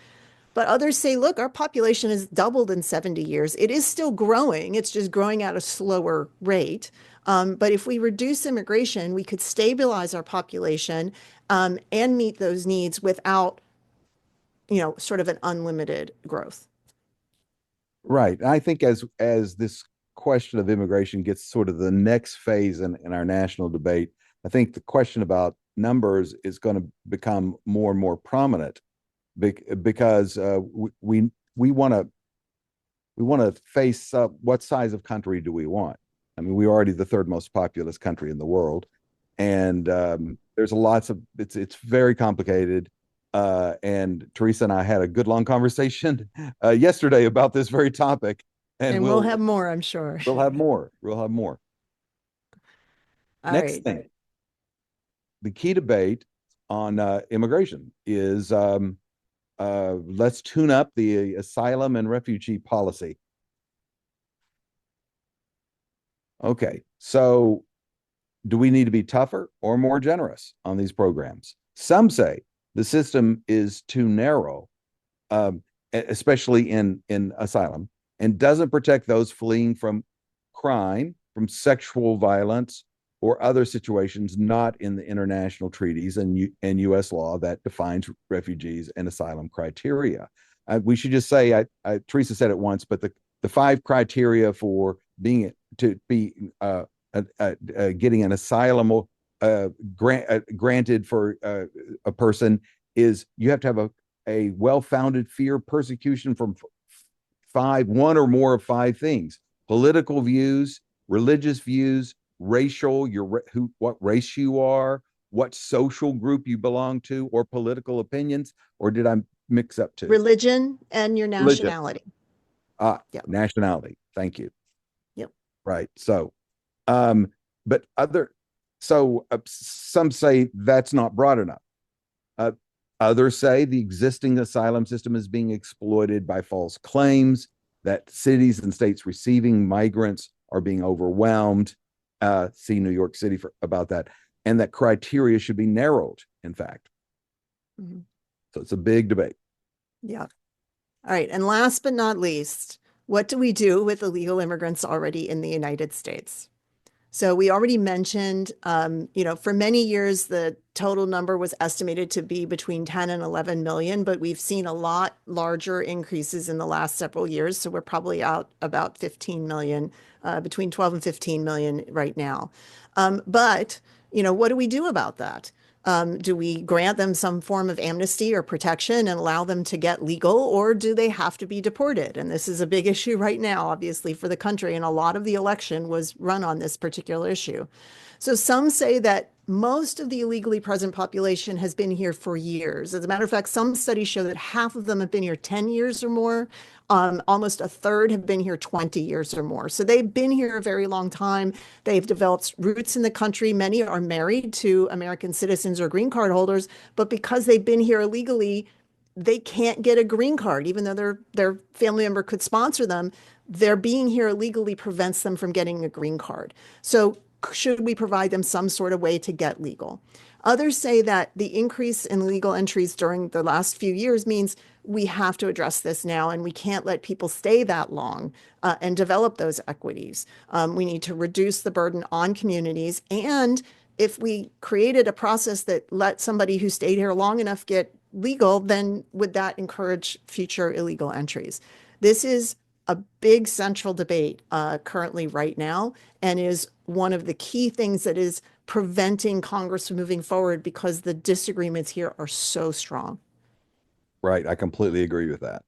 But others say, look, our population has doubled in 70 years. It is still growing. It's just growing at a slower rate. But if we reduce immigration, we could stabilize our population and meet those needs without, sort of an unlimited growth. Right. I think as this question of immigration gets sort of the next phase in our national debate, I think the question about numbers is going to become more and more prominent because we want to face what size of country do we want? I mean, we're already the third most populous country in the world, and there's lots of it's very complicated. And Teresa and I had a good long conversation yesterday about this very topic, and And we'll have more, I'm sure. we'll have more. We'll have more. All Next right. thing, the key debate on immigration is let's tune up the asylum and refugee policy. Okay, so do we need to be tougher or more generous on these programs? Some say the system is too narrow, especially in asylum, and doesn't protect those fleeing from crime, from sexual violence, or other situations not in the international treaties and U.S. law that defines refugees and asylum criteria. We should just say, Teresa said it once, but the five criteria for being to be getting an asylum granted for a person is you have to have a well-founded fear of persecution from one or more of five things: political views, religious views, racial, what race you are, what social group you belong to, or political opinions. Or did I mix up two? Religion and your Religion. nationality. Yep. Nationality. Thank you. Yep. Right. So, but some say that's not broad enough. Others say the existing asylum system is being exploited by false claims, that cities and states receiving migrants are being overwhelmed. See New York City about that. And that criteria should be narrowed, in fact. Mm-hmm. So it's a big debate. Yeah. All right. And last but not least, what do we do with illegal immigrants already in the United States? So we already mentioned, for many years, the total number was estimated to be between 10 and 11 million, but we've seen a lot larger increases in the last several years. So we're probably out about 15 million, between 12 and 15 million right now. But what do we do about that? Do we grant them some form of amnesty or protection and allow them to get legal, or do they have to be deported? And this is a big issue right now, obviously, for the country. And a lot of the election was run on this particular issue. So some say that most of the illegally present population has been here for years. As a matter of fact, some studies show that half of them have been here 10 years or more. Almost a third have been here 20 years or more. So they've been here a very long time. They've developed roots in the country. Many are married to American citizens or green card holders, but because they've been here illegally, they can't get a green card, even though their family member could sponsor them. Their being here illegally prevents them from getting a green card. So should we provide them some sort of way to get legal? Others say that the increase in legal entries during the last few years means we have to address this now, and we can't let people stay that long and develop those equities. We need to reduce the burden on communities. And if we created a process that let somebody who stayed here long enough get legal, then would that encourage future illegal entries? This is a big central debate currently right now, and is one of the key things that is preventing Congress from moving forward because the disagreements here are so strong. Right. I completely agree with that.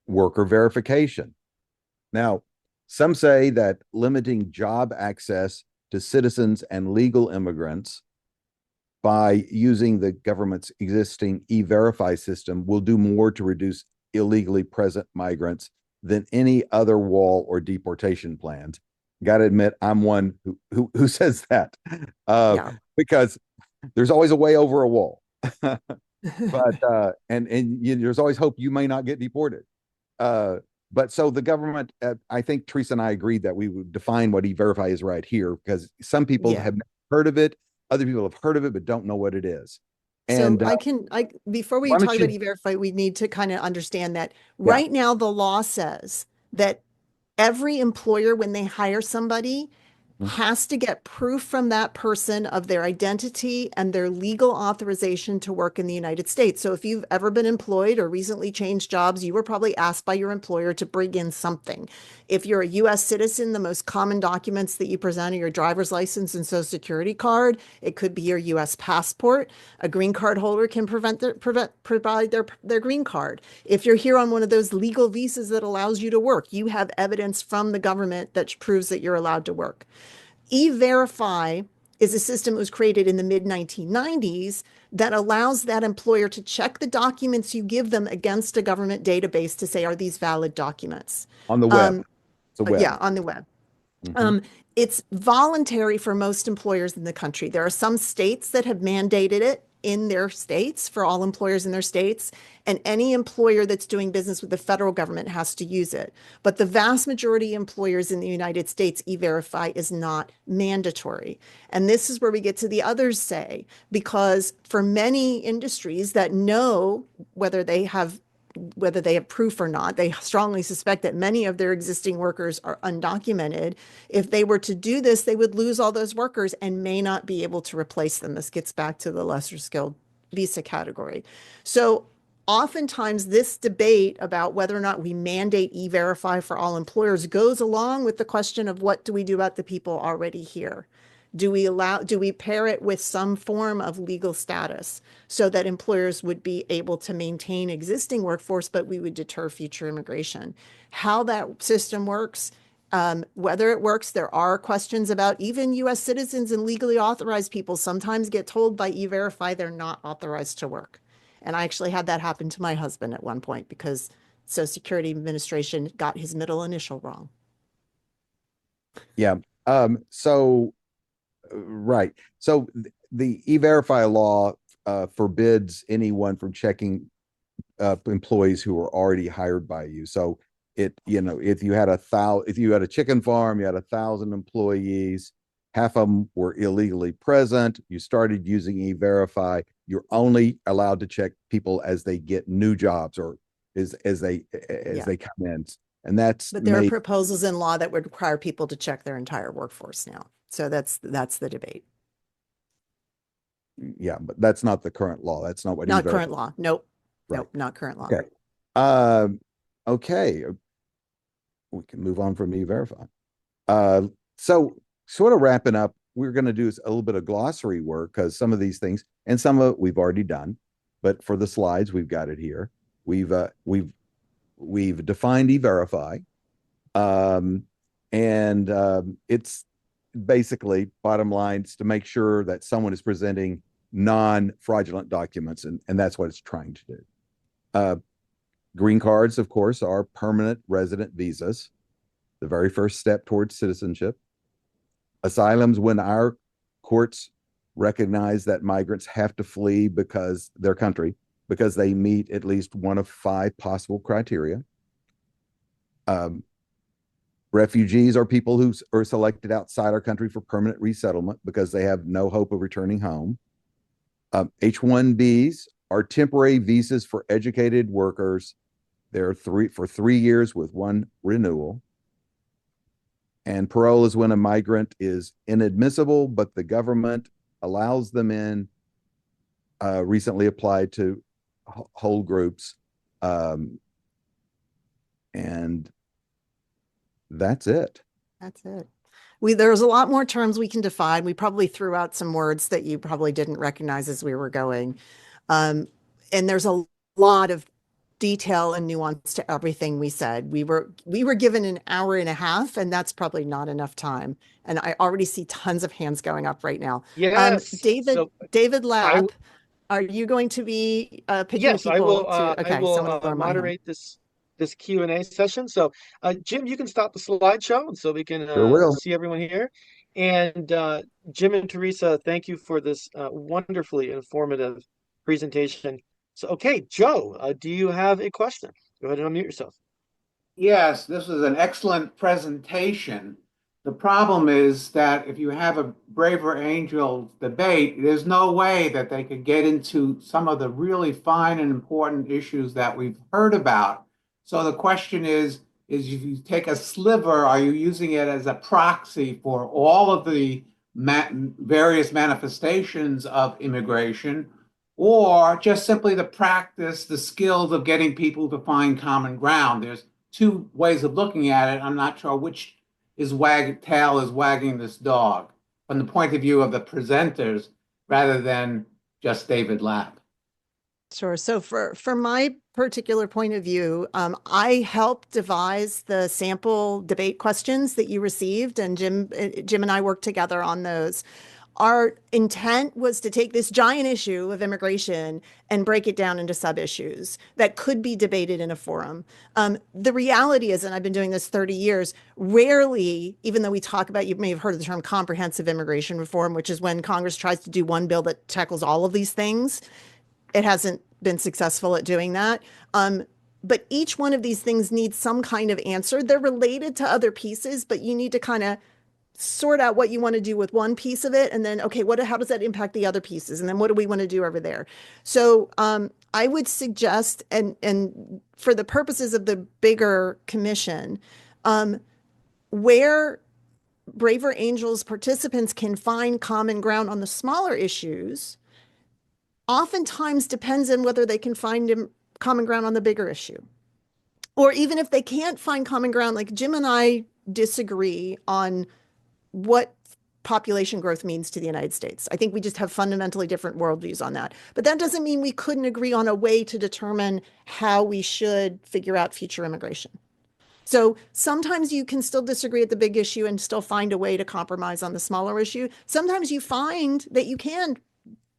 Worker verification. Now, some say that limiting job access to citizens and legal immigrants by using the government's existing e-verify system will do more to reduce illegally present migrants than any other wall or deportation plans. Got to admit, I'm one who says that because there's always a way over a wall. But there's always hope you may not get deported. But so the government, I think Teresa and I agreed that we would define what e-verify is right here, because some people have never heard of it, other people have heard of it but don't know what it is. And so before we talk about e-verify, we need to kind of understand that right now the law says that every employer, when they hire somebody, has to get proof from that person of their identity and their legal authorization to work in the United States. So if you've ever been employed or recently changed jobs, you were probably asked by your employer to bring in something. If you're a US citizen, the most common documents that you present are your driver's license and social security card. It could be your US passport. A green card holder can provide their green card. If you're here on one of those legal visas that allows you to work, you have evidence from the government that proves that you're allowed to work. E-Verify is a system that was created in the mid 1990s that allows that employer to check the documents you give them against a government database to say, are these valid documents? On the web. Um, It's a yeah, web. on the web. Hmm. Um, it's voluntary for most employers in the country. There are some states that have mandated it in their states for all employers in their states, and any employer that's doing business with the federal government has to use it. But the vast majority of employers in the United States, E-Verify is not mandatory. And this is where we get to the others say, because for many industries that know whether they have proof or not. They strongly suspect that many of their existing workers are undocumented. If they were to do this, they would lose all those workers and may not be able to replace them. This gets back to the lesser skilled visa category. So oftentimes this debate about whether or not we mandate E-Verify for all employers goes along with the question of what do we do about the people already here? Do we pair it with some form of legal status so that employers would be able to maintain existing workforce, but we would deter future immigration? How that system works, whether it works, there are questions about even US citizens and legally authorized people sometimes get told by E-Verify they're not authorized to work. And I actually had that happen to my husband at one point because Social Security Administration got his middle initial wrong. Yeah. So right. So the E-Verify law forbids anyone from checking employees who are already hired by you. So if you had a chicken farm, you had 1,000 employees, half of them were illegally present. You started using E-Verify. You're only allowed to check people as they get new jobs or as they come in, and that's But there are proposals in law that would require people to check their entire workforce now. So that's the debate. Yeah, but that's not the current law. That's not what Not current law. Nope. Right. Nope, not current law. Okay. Okay. We can move on from E-Verify. So sort of wrapping up, we're going to do a little bit of glossary work because some of these things, and some of it we've already done, but for the slides, we've got it here. We've defined E-Verify, and it's basically bottom lines to make sure that someone is presenting non-fraudulent documents, and that's what it's trying to do. Green cards, of course, are permanent resident visas, the very first step towards citizenship. Asylums, when our courts recognize that migrants have to flee because their country, because they meet at least one of 5 possible criteria. Refugees are people who are selected outside our country for permanent resettlement because they have no hope of returning home. H-1Bs are temporary visas for educated workers. They're for 3 years with 1 renewal. And parole is when a migrant is inadmissible, but the government allows them in. Recently applied to whole groups. And that's it. That's it. There's a lot more terms we can define. We probably threw out some words that you probably didn't recognize as we were going. And there's a lot of detail and nuance to everything we said. We were given an hour and a half, and that's probably not enough time. And I already see tons of hands going up right now. Yes. David I Lapp, are you going to be picking yes, I people will. to? I Okay, will someone lower my hand. moderate this Q&A session. So, Jim, you can stop the slideshow, and so we can Sure will. see everyone here. And Jim and Teresa, thank you for this wonderfully informative presentation. So, okay, Joe, do you have a question? Go ahead and unmute yourself. Yes, this was an excellent presentation. The problem is that if you have a Braver Angel debate, there's no way that they could get into some of the really fine and important issues that we've heard about. So the question is, is if you take a sliver, are you using it as a proxy for all of the various manifestations of immigration, or just simply the practice, the skills of getting people to find common ground? There's two ways of looking at it. I'm not sure which tail is wagging this dog from the point of view of the presenters rather than just David Lapp. Sure. So for my particular point of view, I helped devise the sample debate questions that you received, and Jim and I worked together on those. Our intent was to take this giant issue of immigration and break it down into sub-issues that could be debated in a forum. The reality is, and I've been doing this 30 years, rarely, even though we talk about, you may have heard of the term comprehensive immigration reform, which is when Congress tries to do one bill that tackles all of these things. It hasn't been successful at doing that. But each one of these things needs some kind of answer. They're related to other pieces, but you need to kind of sort out what you want to do with one piece of it. And then, okay, how does that impact the other pieces? And then what do we want to do over there? So I would suggest, and for the purposes of the bigger commission, where Braver Angels participants can find common ground on the smaller issues, oftentimes depends on whether they can find common ground on the bigger issue. Or even if they can't find common ground, like Jim and I disagree on what population growth means to the United States. I think we just have fundamentally different worldviews on that. But that doesn't mean we couldn't agree on a way to determine how we should figure out future immigration. So sometimes you can still disagree at the big issue and still find a way to compromise on the smaller issue. Sometimes you find that you can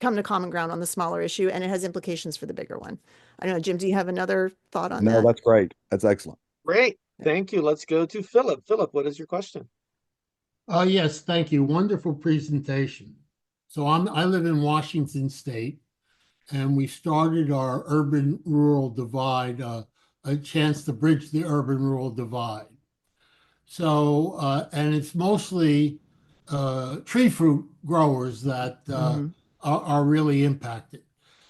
come to common ground on the smaller issue and it has implications for the bigger one. I don't know, Jim, do you have another thought on that? No, that's great. That's excellent. Great. Thank you. Let's go to Philip. Philip, what is your question? Yes, thank you. Wonderful presentation. So I live in Washington State, and we started our urban-rural divide, a chance to bridge the urban-rural divide. So, and it's mostly tree fruit growers that are really impacted.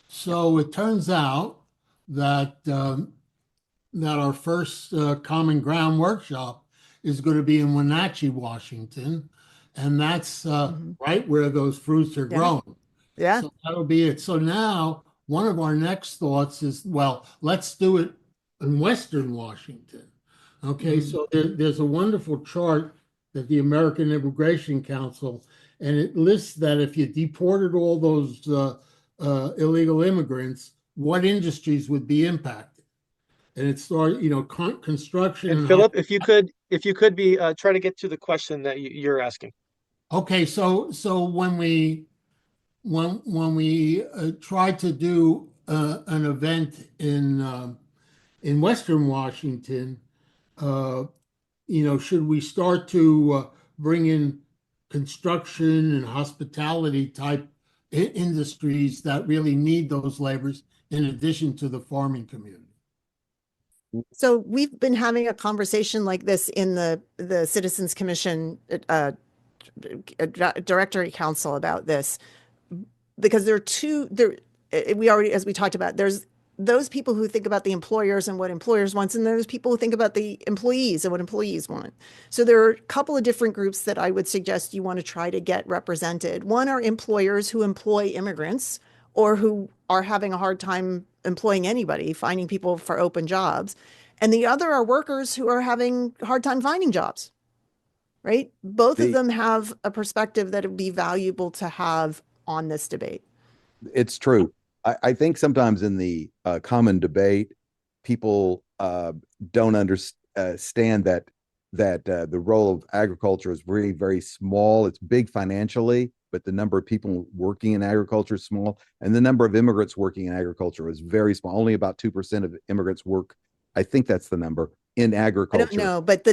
So it turns out that that our first Common Ground workshop is going to be in Wenatchee, Washington, and that's right where those fruits are grown. Yeah. So that'll be it. So now one of our next thoughts is, well, let's do it in Western Washington. Okay, so there's a wonderful chart that the American Immigration Council, and it lists that if you deported all those illegal immigrants, what industries would be impacted. And it started, construction. And Philip, if you could be try to get to the question that you're asking. Okay, so when we tried to do an event in Western Washington, should we start to bring in construction and hospitality type industries that really need those labors in addition to the farming community? So we've been having a conversation like this in the Citizens Commission Directory Council about this, because we already, as we talked about, there's those people who think about the employers and what employers want, and there's people who think about the employees and what employees want. So there are a couple of different groups that I would suggest you want to try to get represented. One are employers who employ immigrants or who are having a hard time employing anybody, finding people for open jobs. And the other are workers who are having a hard time finding jobs, right? Both of them have a perspective that would be valuable to have on this debate. It's true. I think sometimes in the common debate, people don't understand that the role of agriculture is really very small. It's big financially, but the number of people working in agriculture is small, and the number of immigrants working in agriculture is very small. Only about 2% of immigrants work. I think that's the number in agriculture. I don't know, but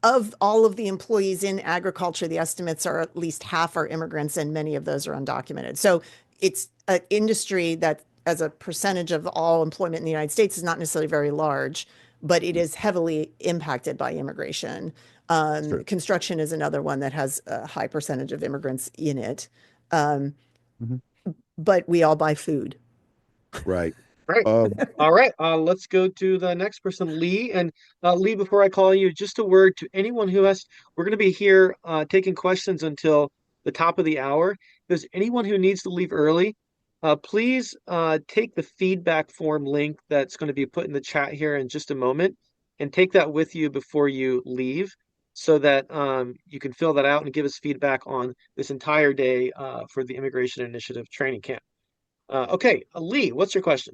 of all of the employees in agriculture, the estimates are at least half are immigrants, and many of those are undocumented. So it's an industry that, as a percentage of all employment in the United States, is not necessarily very large, but it is heavily impacted by immigration. Construction is another one that has a high percentage of immigrants in it. But we all buy food. Right. Right. All right. Let's go to the next person, Lee. And Lee, before I call you, just a word to anyone who has, we're going to be here taking questions until the top of the hour. If there's anyone who needs to leave early, please take the feedback form link that's going to be put in the chat here in just a moment and take that with you before you leave so that you can fill that out and give us feedback on this entire day for the Immigration Initiative training camp. Okay, Lee, what's your question?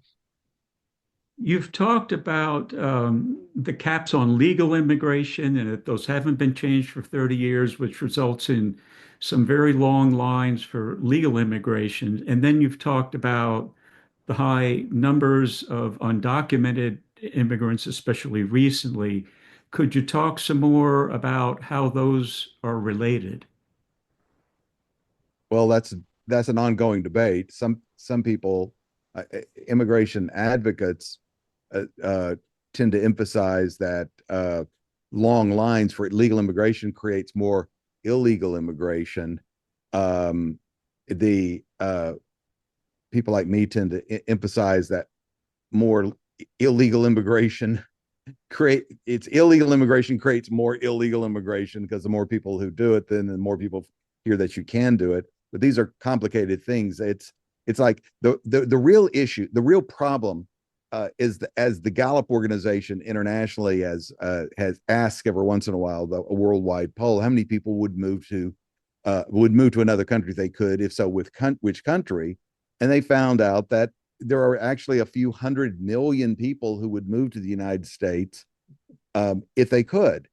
You've talked about the caps on legal immigration and that those haven't been changed for 30 years, which results in some very long lines for legal immigration. And then you've talked about the high numbers of undocumented immigrants, especially recently. Could you talk some more about how those are related? Well, that's an ongoing debate. Some people, immigration advocates, tend to emphasize that long lines for legal immigration creates more illegal immigration. The People like me tend to emphasize that more illegal immigration it's illegal immigration creates more illegal immigration because the more people who do it, then the more people hear that you can do it. But these are complicated things. It's like the real issue, the real problem is as the Gallup organization internationally has asked every once in a while, a worldwide poll, how many people would move to another country if they could, if so, which country, and they found out that there are actually a few 100 million people who would move to the United States if they could,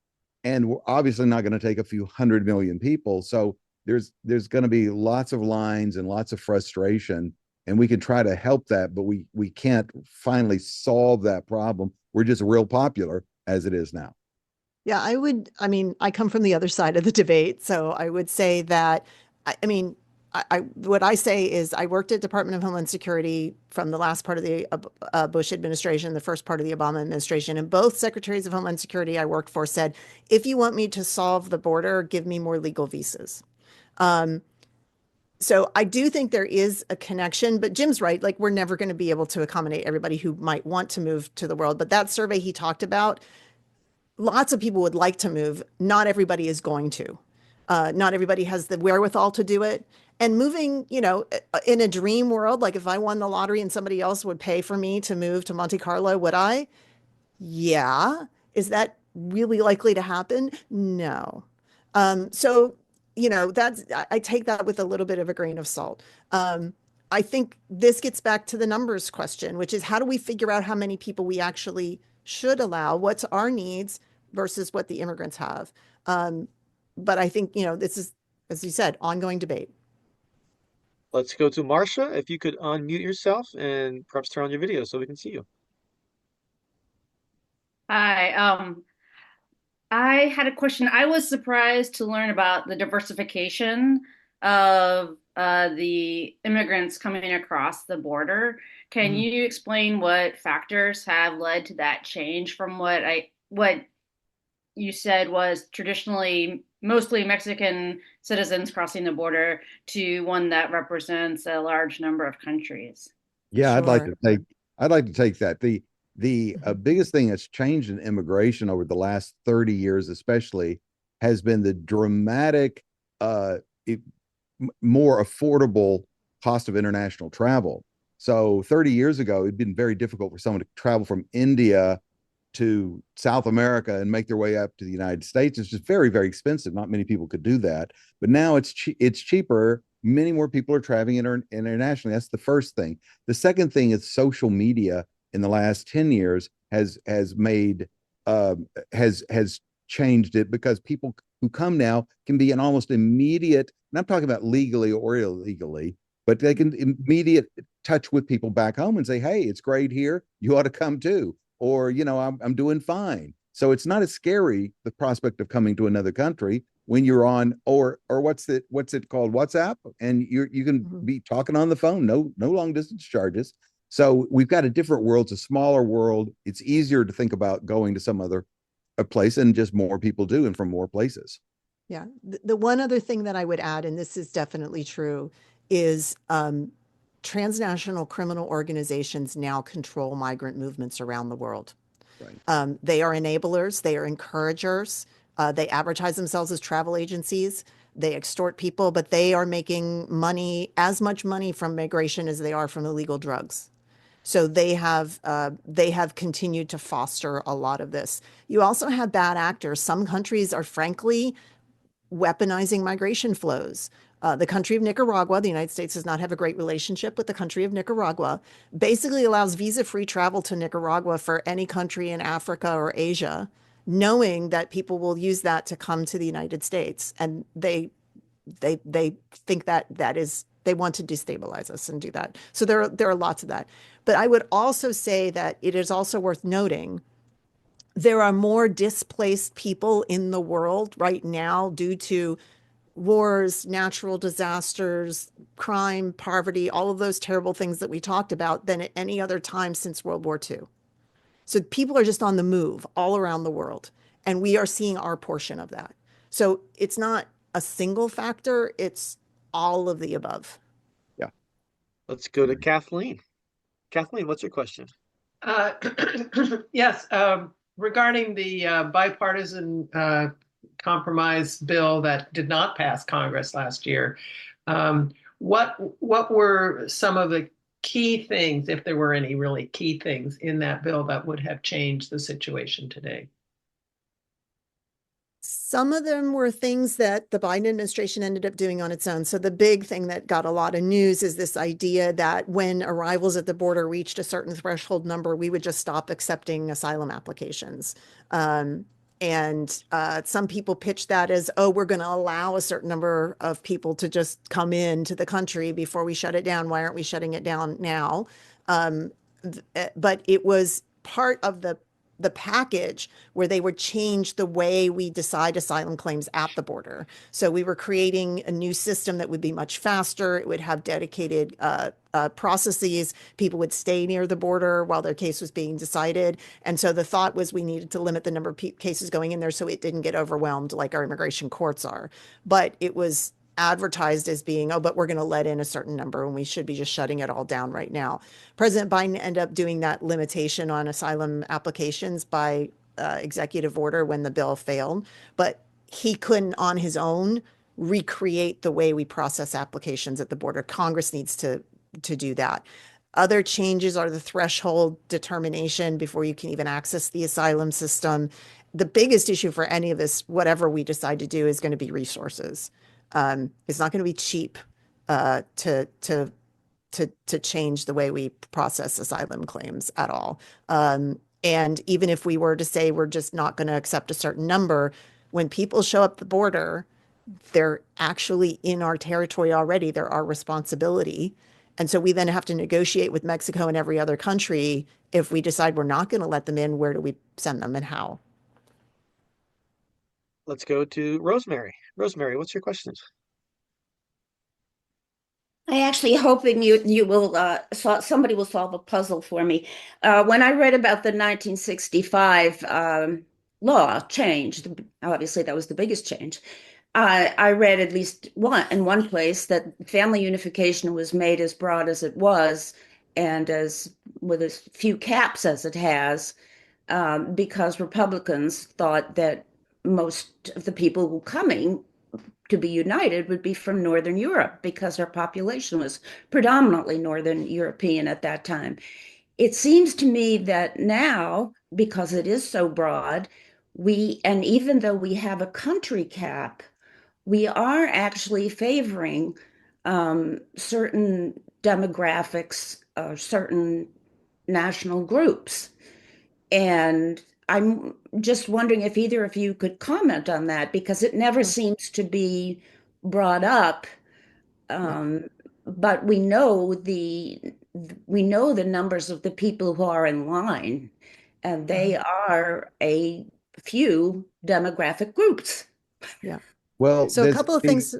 and we're obviously not going to take a few 100 million people. So there's going to be lots of lines and lots of frustration, and we can try to help that, but we can't finally solve that problem. We're just real popular as it is now. Yeah, I mean, I come from the other side of the debate. So I would say that, I mean, what I say is I worked at Department of Homeland Security from the last part of the Bush administration, the first part of the Obama administration, and both secretaries of Homeland Security I worked for said, if you want me to solve the border, give me more legal visas. So I do think there is a connection, but Jim's right. Like, we're never going to be able to accommodate everybody who might want to move to the world. But that survey he talked about, lots of people would like to move. Not everybody is going to. Not everybody has the wherewithal to do it. And moving, you know, in a dream world, like if I won the lottery and somebody else would pay for me to move to Monte Carlo, would I? Yeah. Is that really likely to happen? No. So, you know, I take that with a little bit of a grain of salt. I think this gets back to the numbers question, which is how do we figure out how many people we actually should allow? What's our needs versus what the immigrants have? But I think, you know, this is, as you said, ongoing debate. Let's go to Marcia. If you could unmute yourself and perhaps turn on your video so we can see you. Hi, I had a question. I was surprised to learn about the diversification of the immigrants coming across the border. Can you explain what factors have led to that change from what you said was traditionally mostly Mexican citizens crossing the border to one that represents a large number of countries? Yeah, Sure. I'd like to take that. The biggest thing that's changed in immigration over the last 30 years, especially, has been the dramatic, more affordable cost of international travel. So 30 years ago, it'd been very difficult for someone to travel from India to South America and make their way up to the United States. It's just very, very expensive. Not many people could do that. But now it's cheaper. Many more people are traveling internationally. That's the first thing. The second thing is social media in the last 10 years has changed it, because people who come now can be an almost immediate, and I'm talking about legally or illegally, but they can immediate touch with people back home and say, hey, it's great here. You ought to come too. Or, you know, I'm doing fine. So it's not as scary, the prospect of coming to another country, when you're on, or what's it called, WhatsApp, and you can be talking on the phone, no long distance charges. So we've got a different world. It's a smaller world. It's easier to think about going to some other place, and just more people do, and from more places. Yeah. The one other thing that I would add, and this is definitely true, is transnational criminal organizations now control migrant movements around the world. Right. They are enablers, they are encouragers, they advertise themselves as travel agencies, they extort people, but they are making money, as much money from migration as they are from illegal drugs. So they have continued to foster a lot of this. You also have bad actors. Some countries are frankly weaponizing migration flows. The country of Nicaragua, the United States does not have a great relationship with the country of Nicaragua, basically allows visa-free travel to Nicaragua for any country in Africa or Asia, knowing that people will use that to come to the United States. And they think that they want to destabilize us and do that. So there are lots of that. But I would also say that it is also worth noting there are more displaced people in the world right now due to wars, natural disasters, crime, poverty, all of those terrible things that we talked about than at any other time since World War II. So people are just on the move all around the world, and we are seeing our portion of that. So it's not a single factor, it's all of the above. Yeah. Let's go to Kathleen. Kathleen, what's your question? Uh, yes, regarding the bipartisan compromise bill that did not pass Congress last year, what were some of the key things, if there were any really key things in that bill that would have changed the situation today? Some of them were things that the Biden administration ended up doing on its own. So the big thing that got a lot of news is this idea that when arrivals at the border reached a certain threshold number, we would just stop accepting asylum applications. And some people pitched that as, oh, we're going to allow a certain number of people to just come into the country before we shut it down. Why aren't we shutting it down now? But it was part of the package where they would change the way we decide asylum claims at the border. So we were creating a new system that would be much faster. It would have dedicated processes. People would stay near the border while their case was being decided. And so the thought was we needed to limit the number of cases going in there so it didn't get overwhelmed like our immigration courts are. But it was advertised as being, oh, but we're going to let in a certain number and we should be just shutting it all down right now. President Biden ended up doing that limitation on asylum applications by executive order when the bill failed, but he couldn't on his own recreate the way we process applications at the border. Congress needs to do that. Other changes are the threshold determination before you can even access the asylum system. The biggest issue for any of this, whatever we decide to do, is going to be resources. It's not going to be cheap to change the way we process asylum claims at all. And even if we were to say we're just not going to accept a certain number, when people show up at the border, they're actually in our territory already. They're our responsibility. And so we then have to negotiate with Mexico and every other country. If we decide we're not going to let them in, where do we send them and how? Let's go to Rosemary. Rosemary, what's your question? I actually hoping you will somebody will solve a puzzle for me. When I read about the 1965 law change, obviously that was the biggest change. I read at least in one place that family unification was made as broad as it was, and as with as few caps as it has, because Republicans thought that most of the people who were coming to be united would be from Northern Europe because our population was predominantly Northern European at that time. It seems to me that now, because it is so broad, and even though we have a country cap, we are actually favoring certain demographics or certain national groups. And I'm just wondering if either of you could comment on that, because it never seems to be brought up. But we know the numbers of the people who are in line, and they are a few demographic groups. Yeah. Well, So a couple of things,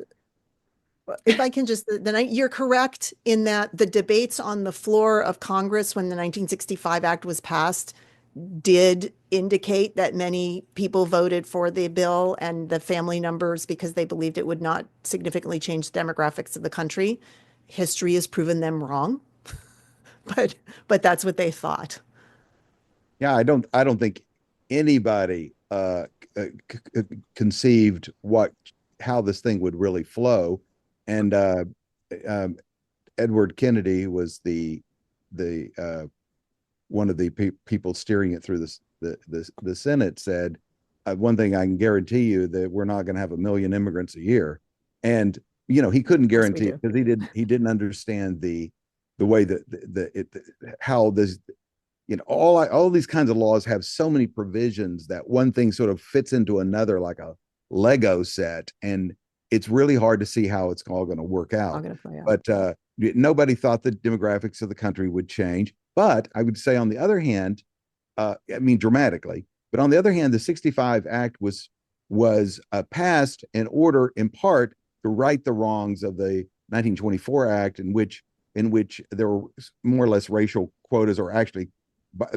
if I can just, you're correct in that the debates on the floor of Congress when the 1965 Act was passed did indicate that many people voted for the bill and the family numbers because they believed it would not significantly change the demographics of the country. history has proven them wrong, but that's what they thought. Yeah, I don't think anybody conceived how this thing would really flow. And um, Edward Kennedy was the one of the people steering it through the Senate, said, one thing I can guarantee you, that we're not going to have 1 million immigrants a year. And he couldn't guarantee it because he didn't understand the way that how this, all these kinds of laws have so many provisions that one thing sort of fits into another like a Lego set, and it's really hard to see how it's all going to work out. But nobody thought the demographics of the country would change. But I would say, on the other hand, dramatically. But on the other hand, the '65 Act was passed in order, in part, to right the wrongs of the 1924 Act, in which there were more or less racial quotas, or actually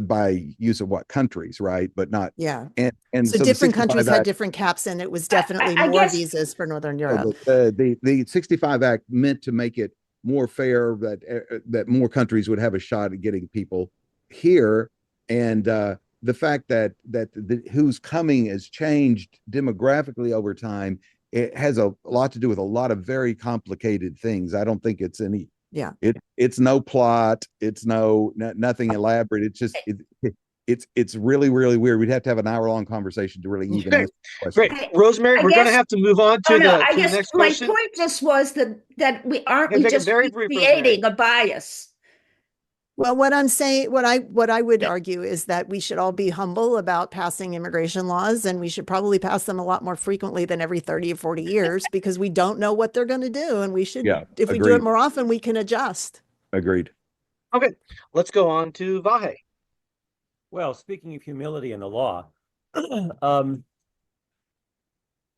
by use of what countries, right? But not. Yeah. And so different countries had different caps, and it was definitely more visas for Northern Europe. The '65 Act meant to make it more fair, that more countries would have a shot at getting people here. And the fact that who's coming has changed demographically over time. It has a lot to do with a lot of very complicated things. I don't think it's any. Yeah. It's no plot. It's nothing elaborate. It's just it's really, really weird. We'd have to have an hour-long conversation to really even answer the question. Great. We're going to have to move on to the next question. My point just was that we aren't just creating a bias. Well, what I'm saying, what I would argue is that we should all be humble about passing immigration laws, and we should probably pass them a lot more frequently than every 30 or 40 years, because we don't know what they're going to do. And we should, if we do it more often, we can adjust. Agreed. Okay, let's go on to Vahe. Well, speaking of humility in the law,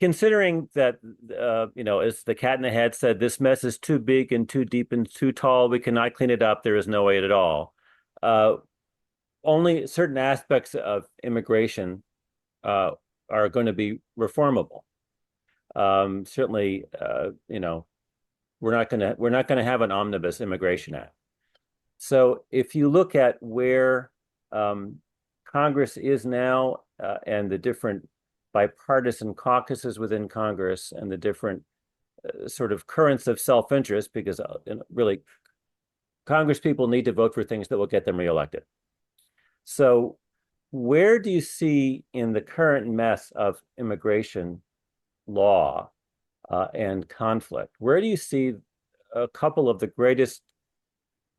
considering that, as the Cat in the Hat said, this mess is too big and too deep and too tall, we cannot clean it up, there is no way at all. Only certain aspects of immigration are going to be reformable. Certainly, we're not going to have an omnibus immigration act. So if you look at where Congress is now, and the different bipartisan caucuses within Congress, and the different sort of currents of self-interest, because really, Congress people need to vote for things that will get them reelected. So where do you see, in the current mess of immigration law and conflict, where do you see a couple of the greatest,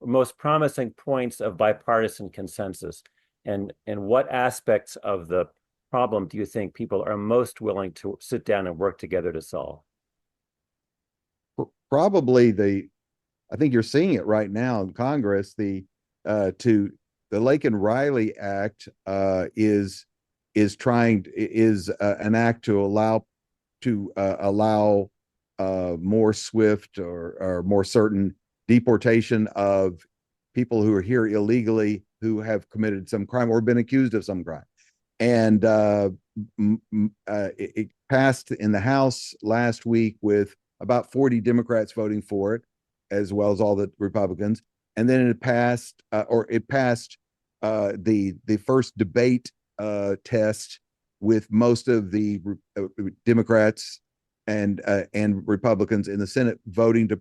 most promising points of bipartisan consensus? And what aspects of the problem do you think people are most willing to sit down and work together to solve? Probably I think you're seeing it right now in Congress. The Laken-Riley Act is an act to allow more swift or more certain deportation of people who are here illegally, who have committed some crime or been accused of some crime. And it passed in the House last week with about 40 Democrats voting for it, as well as all the Republicans. And then it passed the first debate test with most of the Democrats and Republicans in the Senate voting to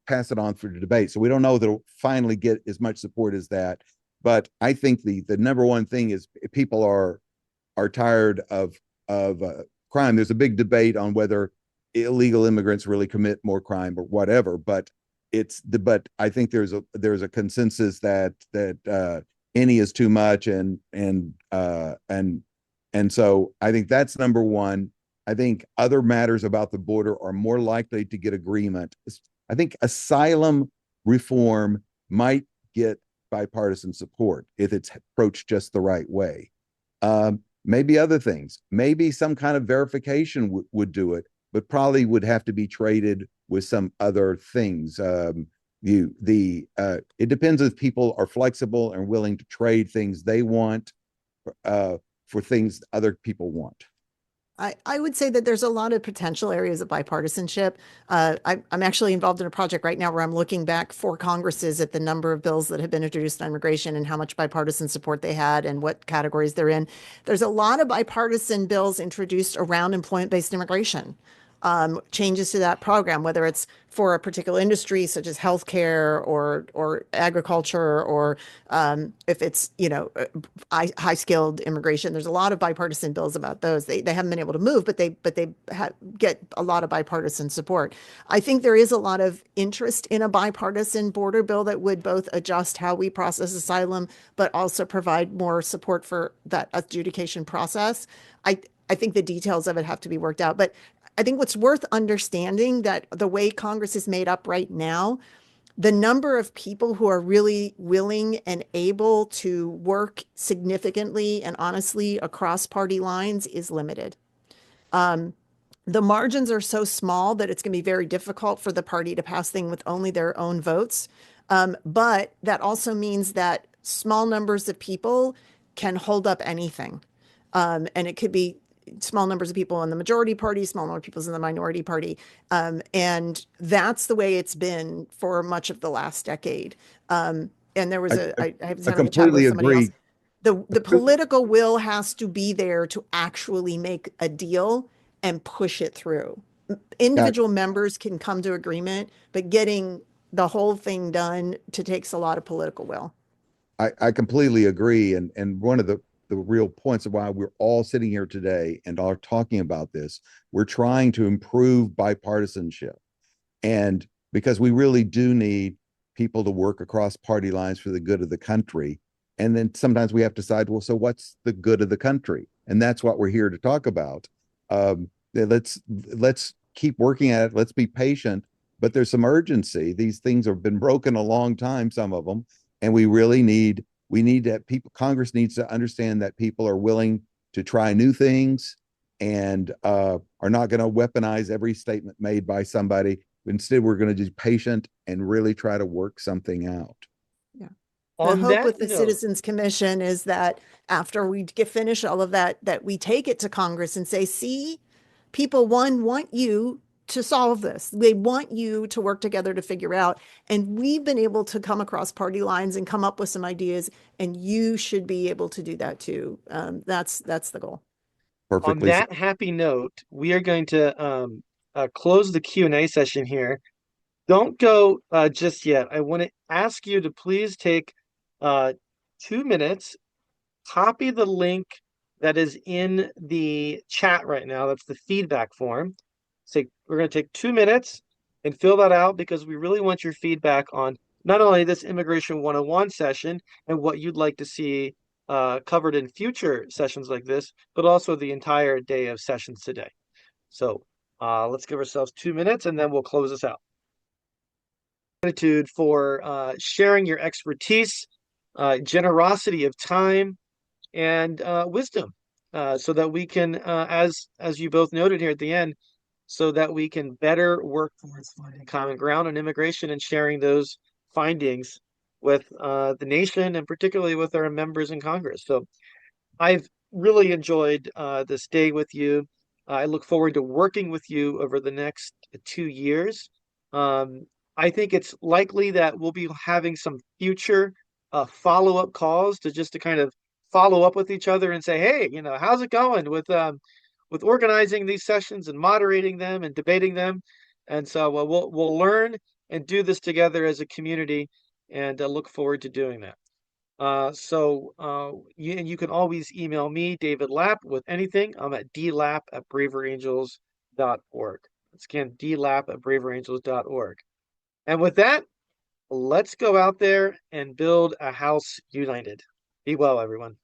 pass it on for the debate. So we don't know that it'll finally get as much support as that. But I think the number one thing is people are tired of crime. There's a big debate on whether illegal immigrants really commit more crime or whatever. But I think there's a consensus that any is too much, and so I think that's number one. I think other matters about the border are more likely to get agreement. I think asylum reform might get bipartisan support if it's approached just the right way. Maybe other things, maybe some kind of verification would do it, but probably would have to be traded with some other things. It depends if people are flexible and willing to trade things they want for things other people want. I would say that there's a lot of potential areas of bipartisanship. I'm actually involved in a project right now where I'm looking back 4 Congresses at the number of bills that have been introduced on immigration and how much bipartisan support they had and what categories they're in. There's a lot of bipartisan bills introduced around employment-based immigration. Changes to that program, whether it's for a particular industry such as healthcare or agriculture, or if it's high skilled immigration. There's a lot of bipartisan bills about those. They haven't been able to move, but they get a lot of bipartisan support. I think there is a lot of interest in a bipartisan border bill that would both adjust how we process asylum, but also provide more support for that adjudication process. I think the details of it have to be worked out, but I think what's worth understanding that the way Congress is made up right now, the number of people who are really willing and able to work significantly and honestly across party lines is limited. The margins are so small that it's going to be very difficult for the party to pass things with only their own votes. But that also means that small numbers of people can hold up anything. And it could be small numbers of people in the majority party, small number of people in the minority party. And that's the way it's been for much of the last decade. And there was I was having a chat with somebody else. The political will has to be there to actually make a deal and push it through. Individual members can come to agreement, but getting the whole thing done takes a lot of political will. I completely agree. And one of the real points of why we're all sitting here today and are talking about this, we're trying to improve bipartisanship. And because we really do need people to work across party lines for the good of the country. And then sometimes we have to decide, well, so what's the good of the country? And that's what we're here to talk about. Let's keep working at it. Let's be patient, but there's some urgency. These things have been broken a long time, some of them, and we need that Congress needs to understand that people are willing to try new things and are not going to weaponize every statement made by somebody. Instead, we're going to be patient and really try to work something out. Yeah. The hope with the Citizens Commission is that after we finish all of that we take it to Congress and say, see, people, want you to solve this. They want you to work together to figure out. And we've been able to come across party lines and come up with some ideas, and you should be able to do that too. That's the goal. Perfectly. On that happy note, we are going to close the Q&A session here. Don't go just yet. I want to ask you to please take 2 minutes, copy the link that is in the chat right now. That's the feedback form. So we're going to take 2 minutes and fill that out because we really want your feedback on not only this Immigration 101 session and what you'd like to see covered in future sessions like this, but also the entire day of sessions today. So let's give ourselves 2 minutes and then we'll close this out. Gratitude for sharing your expertise, generosity of time, and wisdom, so that we can, as you both noted here at the end, so that we can better work towards finding common ground on immigration and sharing those findings with the nation and particularly with our members in Congress. So I've really enjoyed this day with you. I look forward to working with you over the next 2 years. I think it's likely that we'll be having some future follow-up calls to kind of follow up with each other and say, hey, how's it going with organizing these sessions and moderating them and debating them. And so we'll learn and do this together as a community, and look forward to doing that. You can always email me, David Lapp, with anything. I'm at dlapp@braverangels.org. It's again, dlapp@braverangels.org. And with that, let's go out there and build a house united. Be well, everyone.